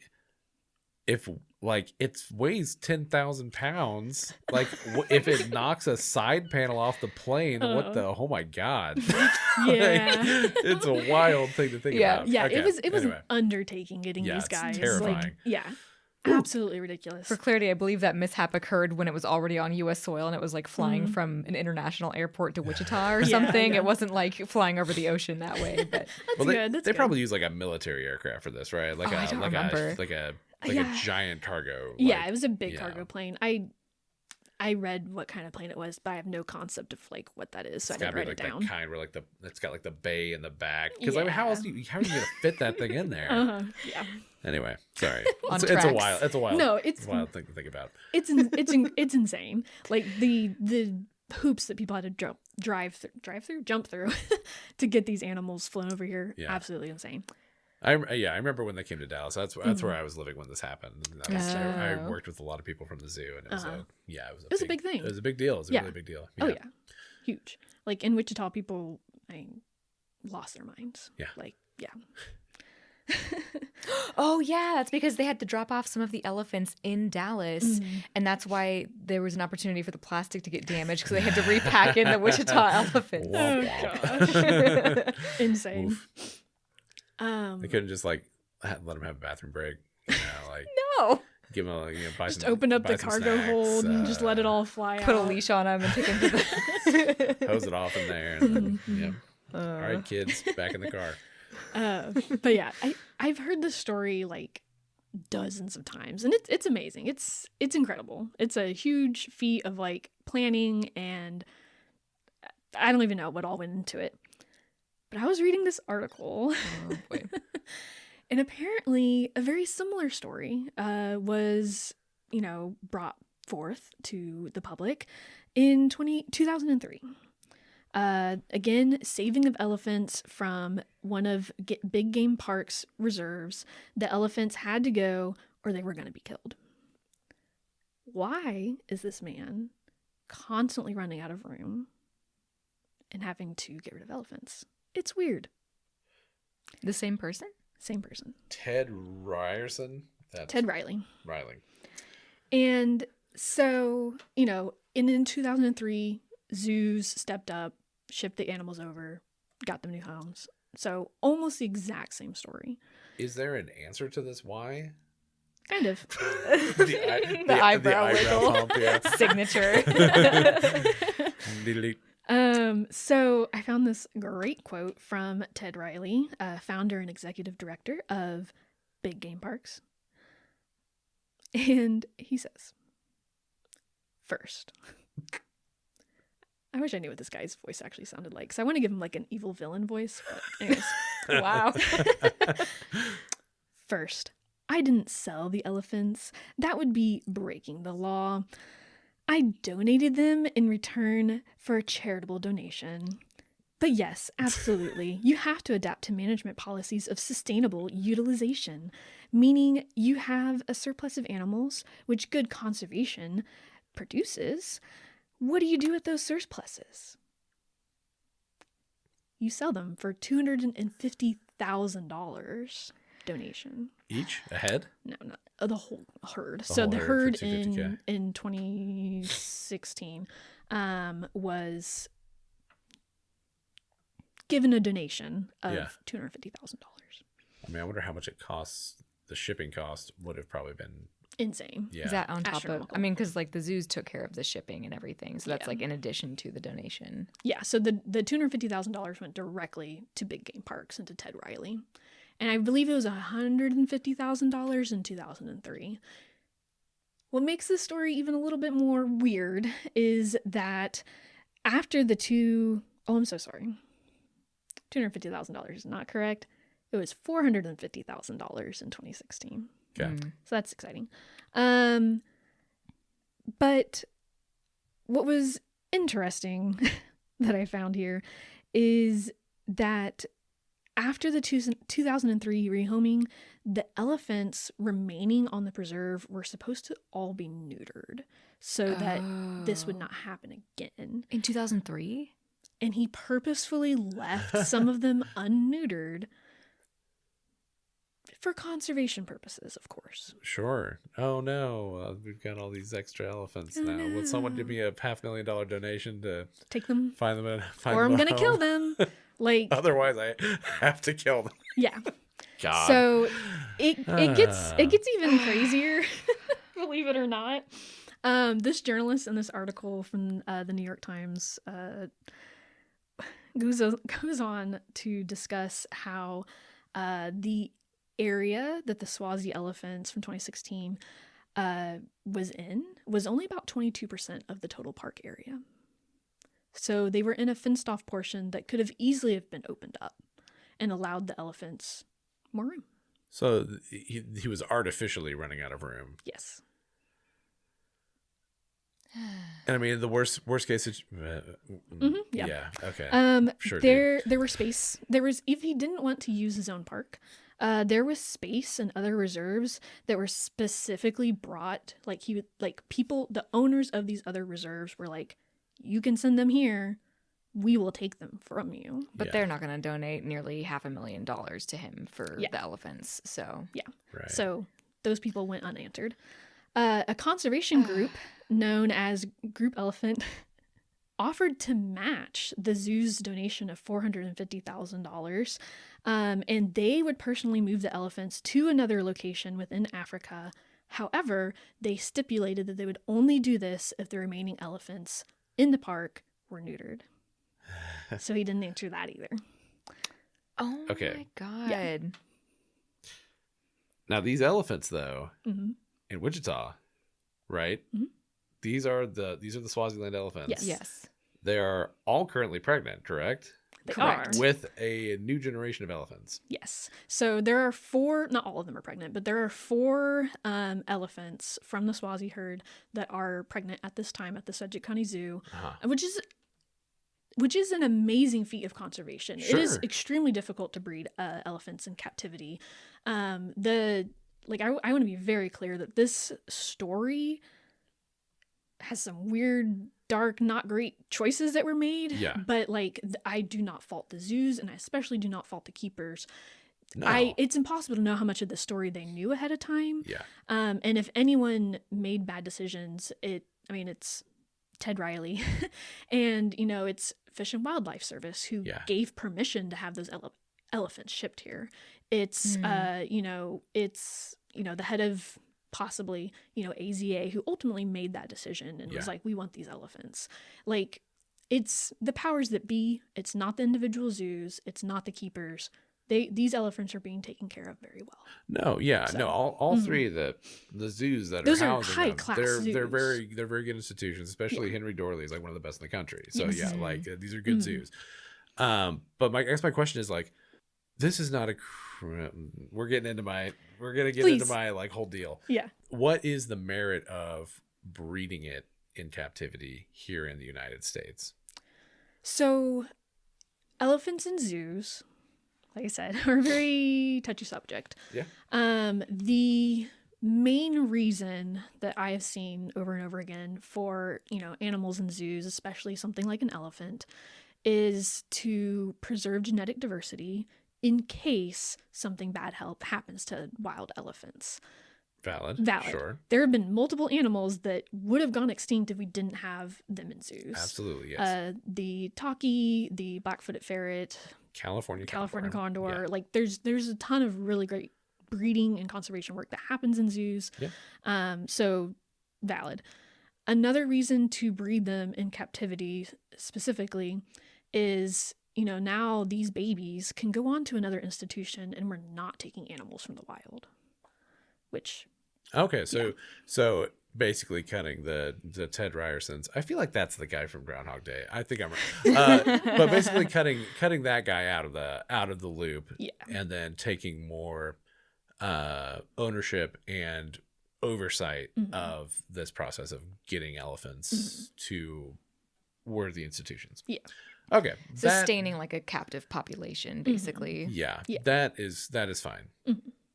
S1: if like it weighs 10,000 pounds, like if it knocks a side panel off the plane, oh my God.
S3: Yeah.
S1: Like, it's a wild thing to think about.
S3: Yeah,
S1: Okay,
S3: it was
S1: anyway.
S3: an undertaking getting
S1: Yeah,
S3: these
S1: it's
S3: guys.
S1: terrifying.
S3: Like, yeah. Absolutely ridiculous.
S2: For clarity, I believe that mishap occurred when it was already on U.S. soil and it was like flying from an international airport to Wichita or something.
S3: yeah.
S2: It wasn't like flying over the ocean that way. But
S1: They probably use like a military aircraft for this, right? Like
S2: I don't remember.
S1: like a giant cargo.
S3: Yeah,
S1: like,
S3: it was a big cargo plane. I read what kind of plane it was, but I have no concept of like what that is, so I didn't write
S1: like
S3: it down.
S1: That kind where like it's got like the bay in the back. Because I mean, how are you gonna fit that thing in there?
S3: Yeah.
S1: Anyway, sorry.
S2: On
S1: It's a
S2: tracks.
S1: wild. It's a wild.
S3: No,
S1: it's a wild thing to think about.
S3: It's insane. Like the hoops that people had to jump through to get these animals flown over here.
S1: Yeah.
S3: Absolutely insane.
S1: I remember when they came to Dallas. That's where I was living when this happened. I worked with a lot of people from the zoo, and it was
S3: It was a big thing.
S1: It was a big deal. It was a really big deal. Yeah.
S3: Oh yeah, huge. Like in Wichita, people lost their minds.
S1: Yeah.
S3: Like yeah.
S2: oh yeah, that's because they had to drop off some of the elephants in Dallas, and that's why there was an opportunity for the plastic to get damaged because they had to repack in the Wichita elephants.
S3: Oh gosh. Insane.
S1: Oof. They couldn't just like let them have a bathroom break. You know, like
S2: No.
S1: give them buy
S3: Just
S1: some,
S3: open up
S1: buy
S3: the
S1: some
S3: cargo
S1: snacks,
S3: hold and just let it all fly out.
S2: Put a leash on them and take them to the...
S1: hose it off in there. And then, all right, kids, back in the car.
S3: But yeah, I've heard this story like dozens of times, and it's amazing. It's incredible. It's a huge feat of like planning, and I don't even know what all went into it. But I was reading this article, and apparently a very similar story was, brought forth to the public in 2003. Again, saving of elephants from one of Big Game Park's reserves. The elephants had to go or they were going to be killed. Why is this man constantly running out of room and having to get rid of elephants? It's weird.
S2: The same person?
S3: Same person.
S1: Ted Ryerson?
S3: Ted Riley.
S1: Riley.
S3: And so, in 2003, zoos stepped up, shipped the animals over, got them new homes. So almost the exact same story.
S1: Is there an answer to this? Why?
S3: Kind of.
S2: The eyebrow wiggle.
S1: Pump, yeah.
S2: Signature.
S3: So I found this great quote from Ted Riley, founder and executive director of Big Game Parks. And he says, first, I wish I knew what this guy's voice actually sounded like, because I want to give him like an evil villain voice. But anyways,
S2: Wow.
S3: First, I didn't sell the elephants. That would be breaking the law. I donated them in return for a charitable donation. But yes, absolutely, you have to adapt to management policies of sustainable utilization, meaning you have a surplus of animals, which good conservation produces. What do you do with those surpluses? You sell them for $250,000 donation.
S1: Each? A head?
S3: No, not the whole herd.
S1: The
S3: So
S1: whole
S3: the
S1: herd for
S3: herd
S1: $250K.
S3: in 2016 was given a donation of
S1: Yeah.
S3: $250,000.
S1: I mean, I wonder how much it costs. The shipping cost would have probably been,
S3: Insane.
S1: yeah.
S2: Is that on top of?
S3: Astronomical.
S2: I mean, because like the zoos took care of the shipping and everything, so that's
S3: Yeah.
S2: like in addition to the donation.
S3: Yeah, so the $250,000 went directly to big game parks and to Ted Riley. And I believe it was $150,000 in 2003. What makes this story even a little bit more weird is that after I'm so sorry. $250,000 is not correct. It was $450,000 in 2016.
S1: Okay.
S3: So that's exciting. But what was interesting that I found here is that after the 2003 rehoming, the elephants remaining on the preserve were supposed to all be neutered so that this would not happen again.
S2: In 2003?
S3: And he purposefully left some of them unneutered for conservation purposes, of course.
S1: Sure. Oh no, we've got all these extra elephants
S3: Oh,
S1: now. Will someone
S3: no.
S1: give me a $500,000 donation to
S3: Take them,
S1: find them?
S3: or I'm
S1: a
S3: gonna kill
S1: home?
S3: them. Like,
S1: Otherwise, I have to kill them.
S3: yeah.
S1: God.
S3: So it gets even crazier, believe it or not. This journalist in this article from the New York Times goes on to discuss how the area that the Swazi elephants from 2016 was only about 22% of the total park area. So they were in a fenced off portion that could have easily have been opened up and allowed the elephants more room.
S1: So he was artificially running out of room.
S3: Yes.
S1: And I mean, the worst case
S3: yeah.
S1: yeah. Okay. Sure.
S3: There were space. There was, if he didn't want to use his own park, there was space and other reserves that were specifically brought. Like people, the owners of these other reserves were like, you can send them here. We will take them from you.
S2: But
S1: Yeah.
S2: they're not going to donate nearly $500,000 to him for the elephants. So
S3: Yeah.
S1: Right.
S3: So those people went unanswered. A conservation group known as Group Elephant offered to match the zoo's donation of $450,000, and they would personally move the elephants to another location within Africa. However, they stipulated that they would only do this if the remaining elephants in the park were neutered. So he didn't answer that either.
S2: oh
S1: Okay.
S2: my god.
S3: Yeah.
S1: Now these elephants, though,
S3: Mm-hmm.
S1: in Wichita, right?
S3: Mhm.
S1: These are the Swaziland elephants.
S3: Yes.
S2: Yes.
S1: They are all currently pregnant, correct?
S3: They
S2: Correct.
S3: are.
S1: With a new generation of elephants.
S3: Yes. So there are 4, not all of them are pregnant, but there are 4 elephants from the Swazi herd that are pregnant at this time at the Sedgwick County Zoo,
S1: Uh-huh.
S3: which is an amazing feat of conservation. It is
S1: Sure.
S3: extremely difficult to breed elephants in captivity. I want to be very clear that this story has some weird, dark, not great choices that were made.
S1: Yeah.
S3: But I do not fault the zoos, and I especially do not fault the keepers.
S1: No.
S3: It's impossible to know how much of the story they knew ahead of time.
S1: Yeah.
S3: And if anyone made bad decisions, it's Ted Riley, and it's Fish and Wildlife Service who
S1: Yeah.
S3: gave permission to have those elephants shipped here. It's it's the head of possibly AZA who ultimately made that decision and was
S1: Yeah.
S3: like, we want these elephants. Like, it's the powers that be. It's not the individual zoos. It's not the keepers. These elephants are being taken care of very well.
S1: No, yeah,
S3: So-
S1: no. All three of the zoos that
S3: Those
S1: are
S3: are
S1: housing
S3: high-class
S1: them, they're
S3: zoos.
S1: very good institutions. Especially Henry Dorley is like one of the best in the country. So
S3: Yes.
S1: yeah, like these are good zoos. But I guess my question is like, This is not a. We're getting into my. We're gonna get
S3: Please.
S1: into my like whole deal.
S3: Yeah.
S1: What is the merit of breeding it in captivity here in the United States?
S3: So, elephants in zoos, like I said, are a very touchy subject.
S1: Yeah.
S3: The main reason that I have seen over and over again for, animals in zoos, especially something like an elephant, is to preserve genetic diversity in case something bad happens to wild elephants.
S1: Valid. Sure.
S3: There have been multiple animals that would have gone extinct if we didn't have them in zoos.
S1: Absolutely, yes.
S3: The talkie, the black-footed ferret,
S1: California
S3: condor.
S1: Yeah.
S3: Like there's a ton of really great breeding and conservation work that happens in zoos.
S1: Yeah.
S3: So valid. Another reason to breed them in captivity specifically is, now these babies can go on to another institution and we're not taking animals from the wild. Which
S1: okay, so basically cutting the Ted Ryersons. I feel like that's the guy from Groundhog Day. I think I'm right. But basically cutting that guy out of the loop, and then taking more ownership and oversight of this process of getting elephants to worthy institutions.
S3: Yeah.
S1: Okay.
S2: Sustaining like a captive population, basically.
S1: Yeah. That is fine.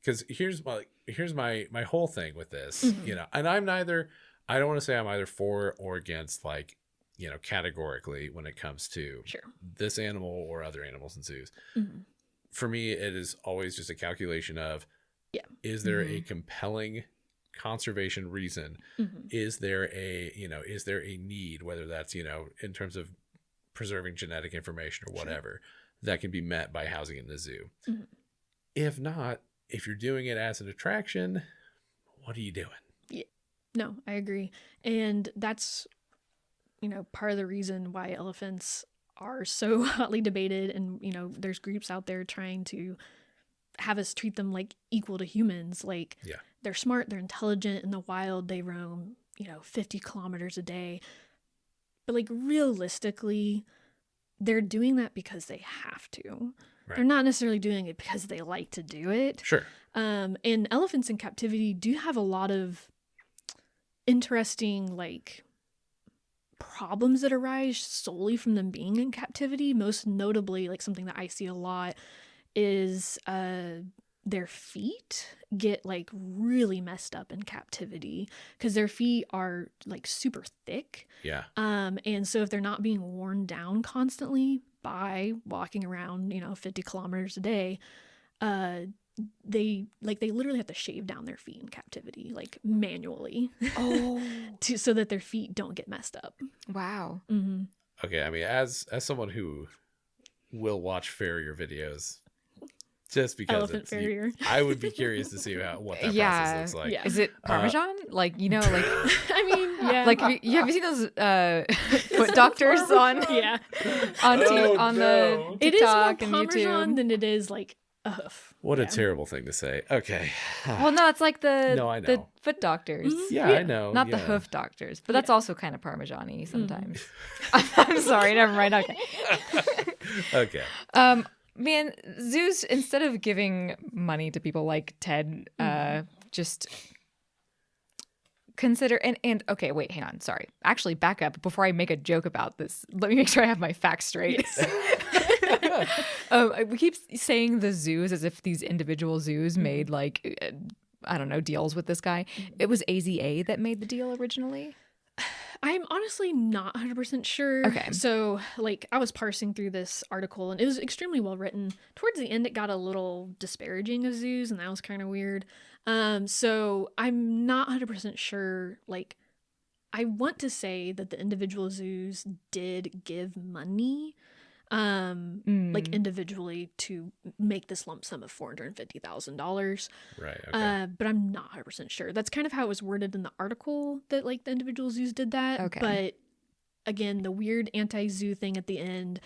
S1: Because here's my whole thing with this, and I don't want to say I'm either for or against, like, categorically when it comes to this animal or other animals in zoos. For me, it is always just a calculation of, is there a compelling conservation reason? Is there a need, whether that's, in terms of preserving genetic information or whatever, that can be met by housing in the zoo? If not, if you're doing it as an attraction, what are you doing?
S3: Yeah. No, I agree. And that's, part of the reason why elephants are so hotly debated. And, there's groups out there trying to have us treat them like equal to humans. Like, they're smart, they're intelligent. In the wild, they roam, 50 kilometers a day. But, like, realistically, they're doing that because they have to. Right. They're not necessarily doing it because they like to do it.
S1: Sure.
S3: And elephants in captivity do have a lot of interesting, like, problems that arise solely from them being in captivity. Most notably, like, something that I see a lot is their feet get, like, really messed up in captivity because their feet are, like, super thick.
S1: Yeah.
S3: And so if they're not being worn down constantly by walking around, 50 kilometers a day, they literally have to shave down their feet in captivity, like, manually. So that their feet don't get messed up.
S2: Wow.
S1: Okay, I mean, as someone who will watch farrier videos, just because
S3: elephant farrier,
S1: I would be curious to see what that process looks like.
S2: Yeah. Is it Parmesan?
S3: I mean, yeah.
S2: Like, have you seen those foot doctors on the TikTok?
S3: It is more
S2: and
S3: Parmesan
S2: YouTube
S3: than it is like a hoof.
S1: What a terrible thing to say. Okay.
S2: Well, no, it's like
S1: I know.
S2: the foot doctors.
S1: Yeah, I know.
S2: Not the hoof doctors, but that's also kind of Parmesan-y sometimes. I'm sorry, never mind. Okay.
S1: Okay.
S2: Man, zoos, instead of giving money to people like Ted, just consider and okay, wait, hang on, sorry. Actually, back up before I make a joke about this. Let me make sure I have my facts straight. We keep saying the zoos as if these individual zoos made, like, I don't know, deals with this guy. It was AZA that made the deal originally.
S3: I'm honestly not 100% sure.
S2: Okay.
S3: So, like, I was parsing through this article and it was extremely well written. Towards the end, it got a little disparaging of zoos, and that was kind of weird. So I'm not 100% sure. Like, I want to say that the individual zoos did give money, like, individually to make this lump sum of $450,000.
S1: Right. Okay.
S3: But I'm not 100% sure. That's kind of how it was worded in the article, that, like, the individual zoos did that.
S2: Okay.
S3: But again, the weird anti-zoo thing at the end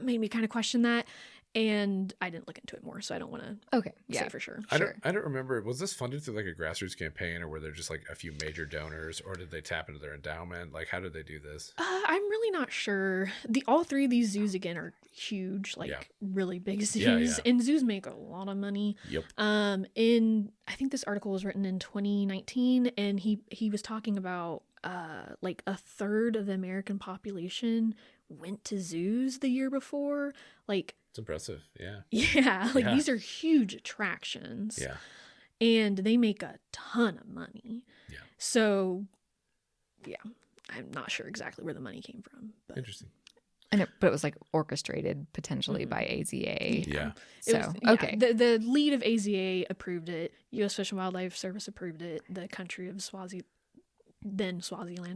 S3: made me kind of question that. And I didn't look into it more, so I don't want to
S2: Okay. Yeah.
S3: say for sure.
S1: I don't remember. Was this funded through like a grassroots campaign, or were there just like a few major donors, or did they tap into their endowment? Like, how did they do this?
S3: I'm really not sure. All three of these zoos again are huge, like really big zoos, and zoos make a lot of money.
S1: Yep.
S3: I think this article was written in 2019, and he was talking about like a third of the American population went to zoos the year before. Like,
S1: it's impressive. Yeah.
S3: Yeah. Like these are huge attractions.
S1: Yeah.
S3: And they make a ton of money.
S1: Yeah.
S3: So, yeah, I'm not sure exactly where the money came from. But.
S1: Interesting.
S2: But it was like orchestrated potentially by AZA.
S1: Yeah.
S2: So, okay.
S3: The lead of AZA approved it. U.S. Fish and Wildlife Service approved it. The country of Swaziland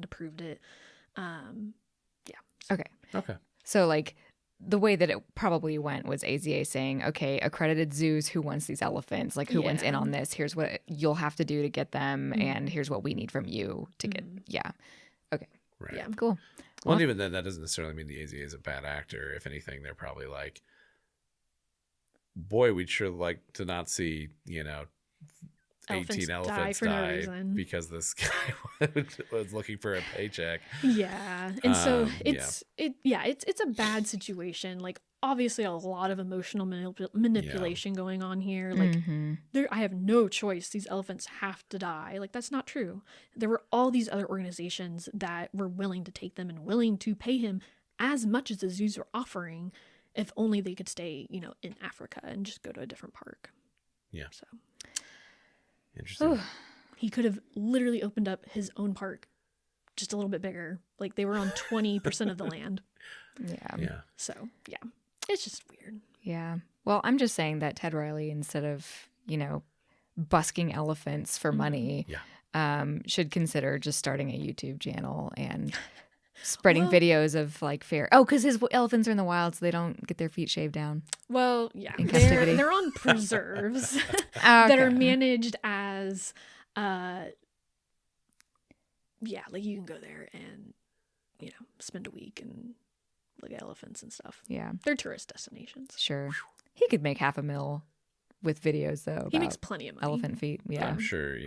S3: approved it.
S2: Okay. So like the way that it probably went was AZA saying, okay, accredited zoos, who wants these elephants? Like who wants in on this? Here's what you'll have to do to get them. And here's what we need from you to get. Yeah. Okay.
S1: Right.
S2: Yeah. Cool.
S1: Well, and even then, that doesn't necessarily mean the AZA is a bad actor. If anything, they're probably like, boy, we'd sure like to not see, 18 elephants
S3: for no
S1: die
S3: reason.
S1: because this guy was looking for a paycheck.
S3: Yeah. And so it's a bad situation. Like, obviously a lot of emotional manipulation going on here. Like, I have no choice. These elephants have to die. Like, that's not true. There were all these other organizations that were willing to take them and willing to pay him as much as the zoos were offering, if only they could stay, in Africa and just go to a different park.
S1: Yeah.
S3: So
S1: interesting.
S3: He could have literally opened up his own park just a little bit bigger. Like, they were on 20% of the land.
S2: Yeah.
S3: So, yeah. It's just weird.
S2: Yeah. Well, I'm just saying that Ted Riley, instead of, busking elephants for money, should consider just starting a YouTube channel and spreading videos of like fair. Oh, because his elephants are in the wild, so they don't get their feet shaved down.
S3: Well, yeah.
S2: In captivity.
S3: They're on preserves that are managed as, like you can go there and, spend a week and look at elephants and stuff.
S2: Yeah.
S3: They're tourist destinations.
S2: Sure. He could make $500,000 with videos, though.
S3: He makes plenty of money.
S2: Elephant feet. Yeah.
S1: I'm sure,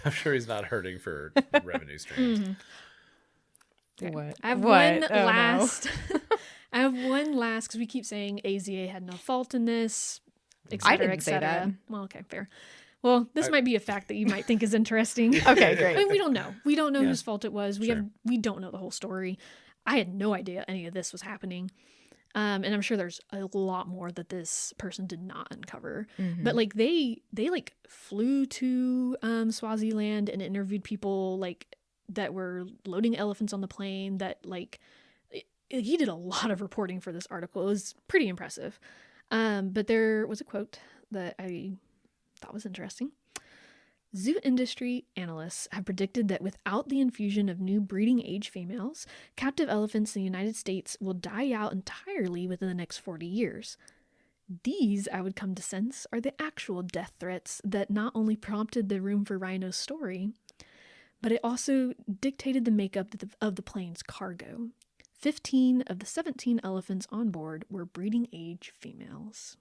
S1: I'm sure he's not hurting for revenue streams.
S2: Okay. What?
S3: I have
S2: one
S3: last. I have one last, because we keep saying AZA had no fault in this, et cetera,
S2: I didn't
S3: et
S2: say
S3: cetera.
S2: that.
S3: Well, okay, fair. Well, this might be a fact that you might think is interesting.
S2: Okay, great.
S3: I mean, we don't know. We don't know whose fault it was. We don't know the whole story. I had no idea any of this was happening. And I'm sure there's a lot more that this person did not uncover. But like they like flew to Swaziland and interviewed people like that were loading elephants on the plane. That like he did a lot of reporting for this article. It was pretty impressive. But there was a quote that I thought was interesting. Zoo industry analysts have predicted that without the infusion of new breeding age females, captive elephants in the United States will die out entirely within the next 40 years. These, I would come to sense, are the actual death threats that not only prompted the Room for Rhinos story, but it also dictated the makeup of the plane's cargo. 15 of the 17 elephants on board were breeding age females.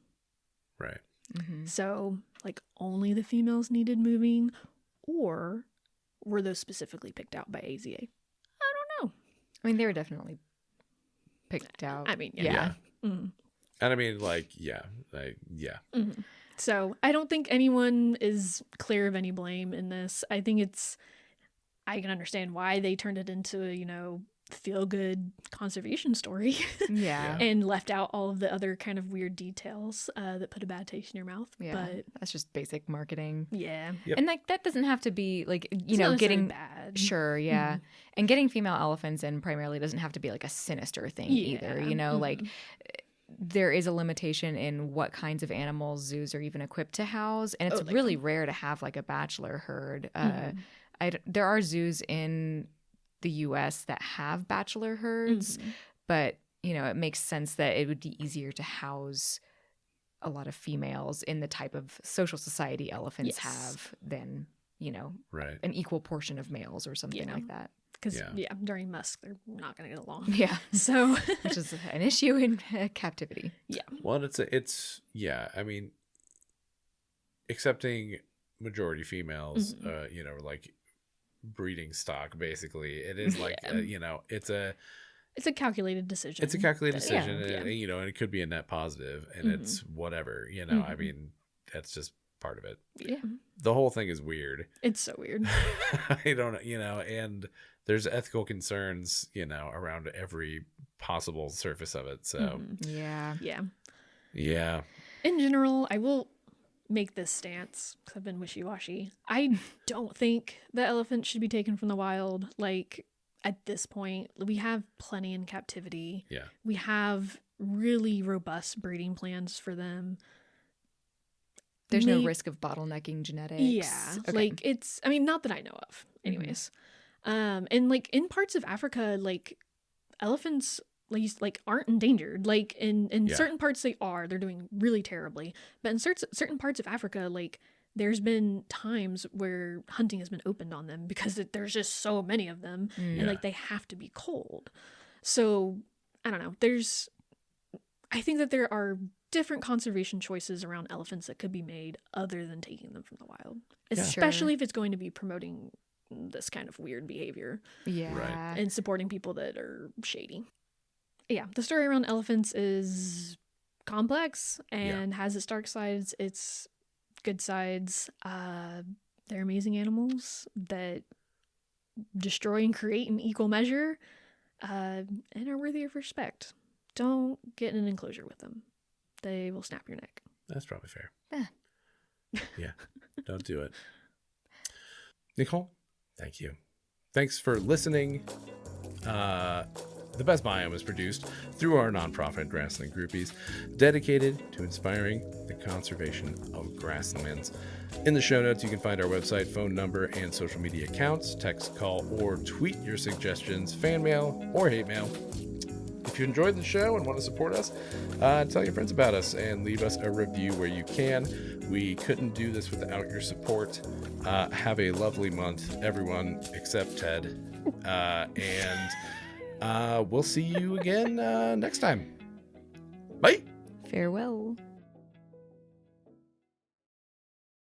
S1: Right.
S3: So, like, only the females needed moving, or were those specifically picked out by AZA? I don't know.
S2: I mean, they were definitely picked out.
S3: I mean,
S1: Yeah. And I mean,
S3: So, I don't think anyone is clear of any blame in this. I think I can understand why they turned it into a, feel-good conservation story. And left out all of the other kind of weird details that put a bad taste in your mouth.
S2: Yeah,
S3: but
S2: that's just basic marketing.
S3: Yeah.
S2: And like that doesn't have to be like,
S3: It's not
S2: getting
S3: bad.
S2: Sure, yeah. And getting female elephants in primarily doesn't have to be like a sinister thing either. Like there is a limitation in what kinds of animals zoos are even equipped to house, and it's really rare to have like a bachelor herd. There are zoos in the U.S. that have bachelor herds, but it makes sense that it would be easier to house a lot of females in the type of social society elephants have than an equal portion of males or something like that.
S3: because
S1: Yeah.
S3: during musk they're not going to get along.
S2: Yeah.
S3: So
S2: Which is an issue in captivity.
S1: Well, it's I mean, accepting majority females, you know, like breeding stock, basically, it is like, you know, it's a
S3: calculated decision.
S1: It's a calculated
S3: that-
S1: decision,
S3: yeah.
S1: and, you know, and it could be a net positive, and it's whatever, you know. I mean, that's just part of it.
S3: Yeah.
S1: The whole thing is weird.
S3: It's so weird.
S1: I don't, you know, and there's ethical concerns, you know, around every possible surface of it. So,
S2: Yeah.
S3: Yeah.
S1: yeah.
S3: In general, I will make this stance because I've been wishy-washy. I don't think that elephants should be taken from the wild. Like, at this point, we have plenty in captivity.
S1: Yeah.
S3: We have really robust breeding plans for them.
S2: There's no
S3: Maybe-
S2: risk of bottlenecking genetics.
S3: Yeah.
S2: Okay.
S3: Like, it's, I mean, not that I know of, anyways. And like in parts of Africa, like elephants like aren't endangered. Like in
S1: Yeah.
S3: certain parts they are. They're doing really terribly. But in certain parts of Africa, like there's been times where hunting has been opened on them because there's just so many of them,
S1: Yeah.
S3: and like they have to be cold. So I don't know. I think that there are different conservation choices around elephants that could be made other than taking them from the wild,
S1: Yeah.
S3: especially if it's going to be promoting this kind of weird behavior
S2: yeah.
S3: and supporting people that are shady. Yeah, the story around elephants is complex and has its dark sides, its good sides. They're amazing animals that destroy and create in equal measure, and are worthy of respect. Don't get in an enclosure with them. They will snap your neck.
S1: That's probably fair.
S2: Eh.
S1: Yeah. Don't do it. Nicole, thank you. Thanks for listening. The Best Biome is produced through our nonprofit Grassland Groupies, dedicated to inspiring the conservation of grasslands. In the show notes, you can find our website, phone number, and social media accounts. Text, call, or tweet your suggestions, fan mail, or hate mail. If you enjoyed the show and want to support us, tell your friends about us and leave us a review where you can. We couldn't do this without your support. Have a lovely month, everyone except Ted. And we'll see you again next time. Bye.
S2: Farewell.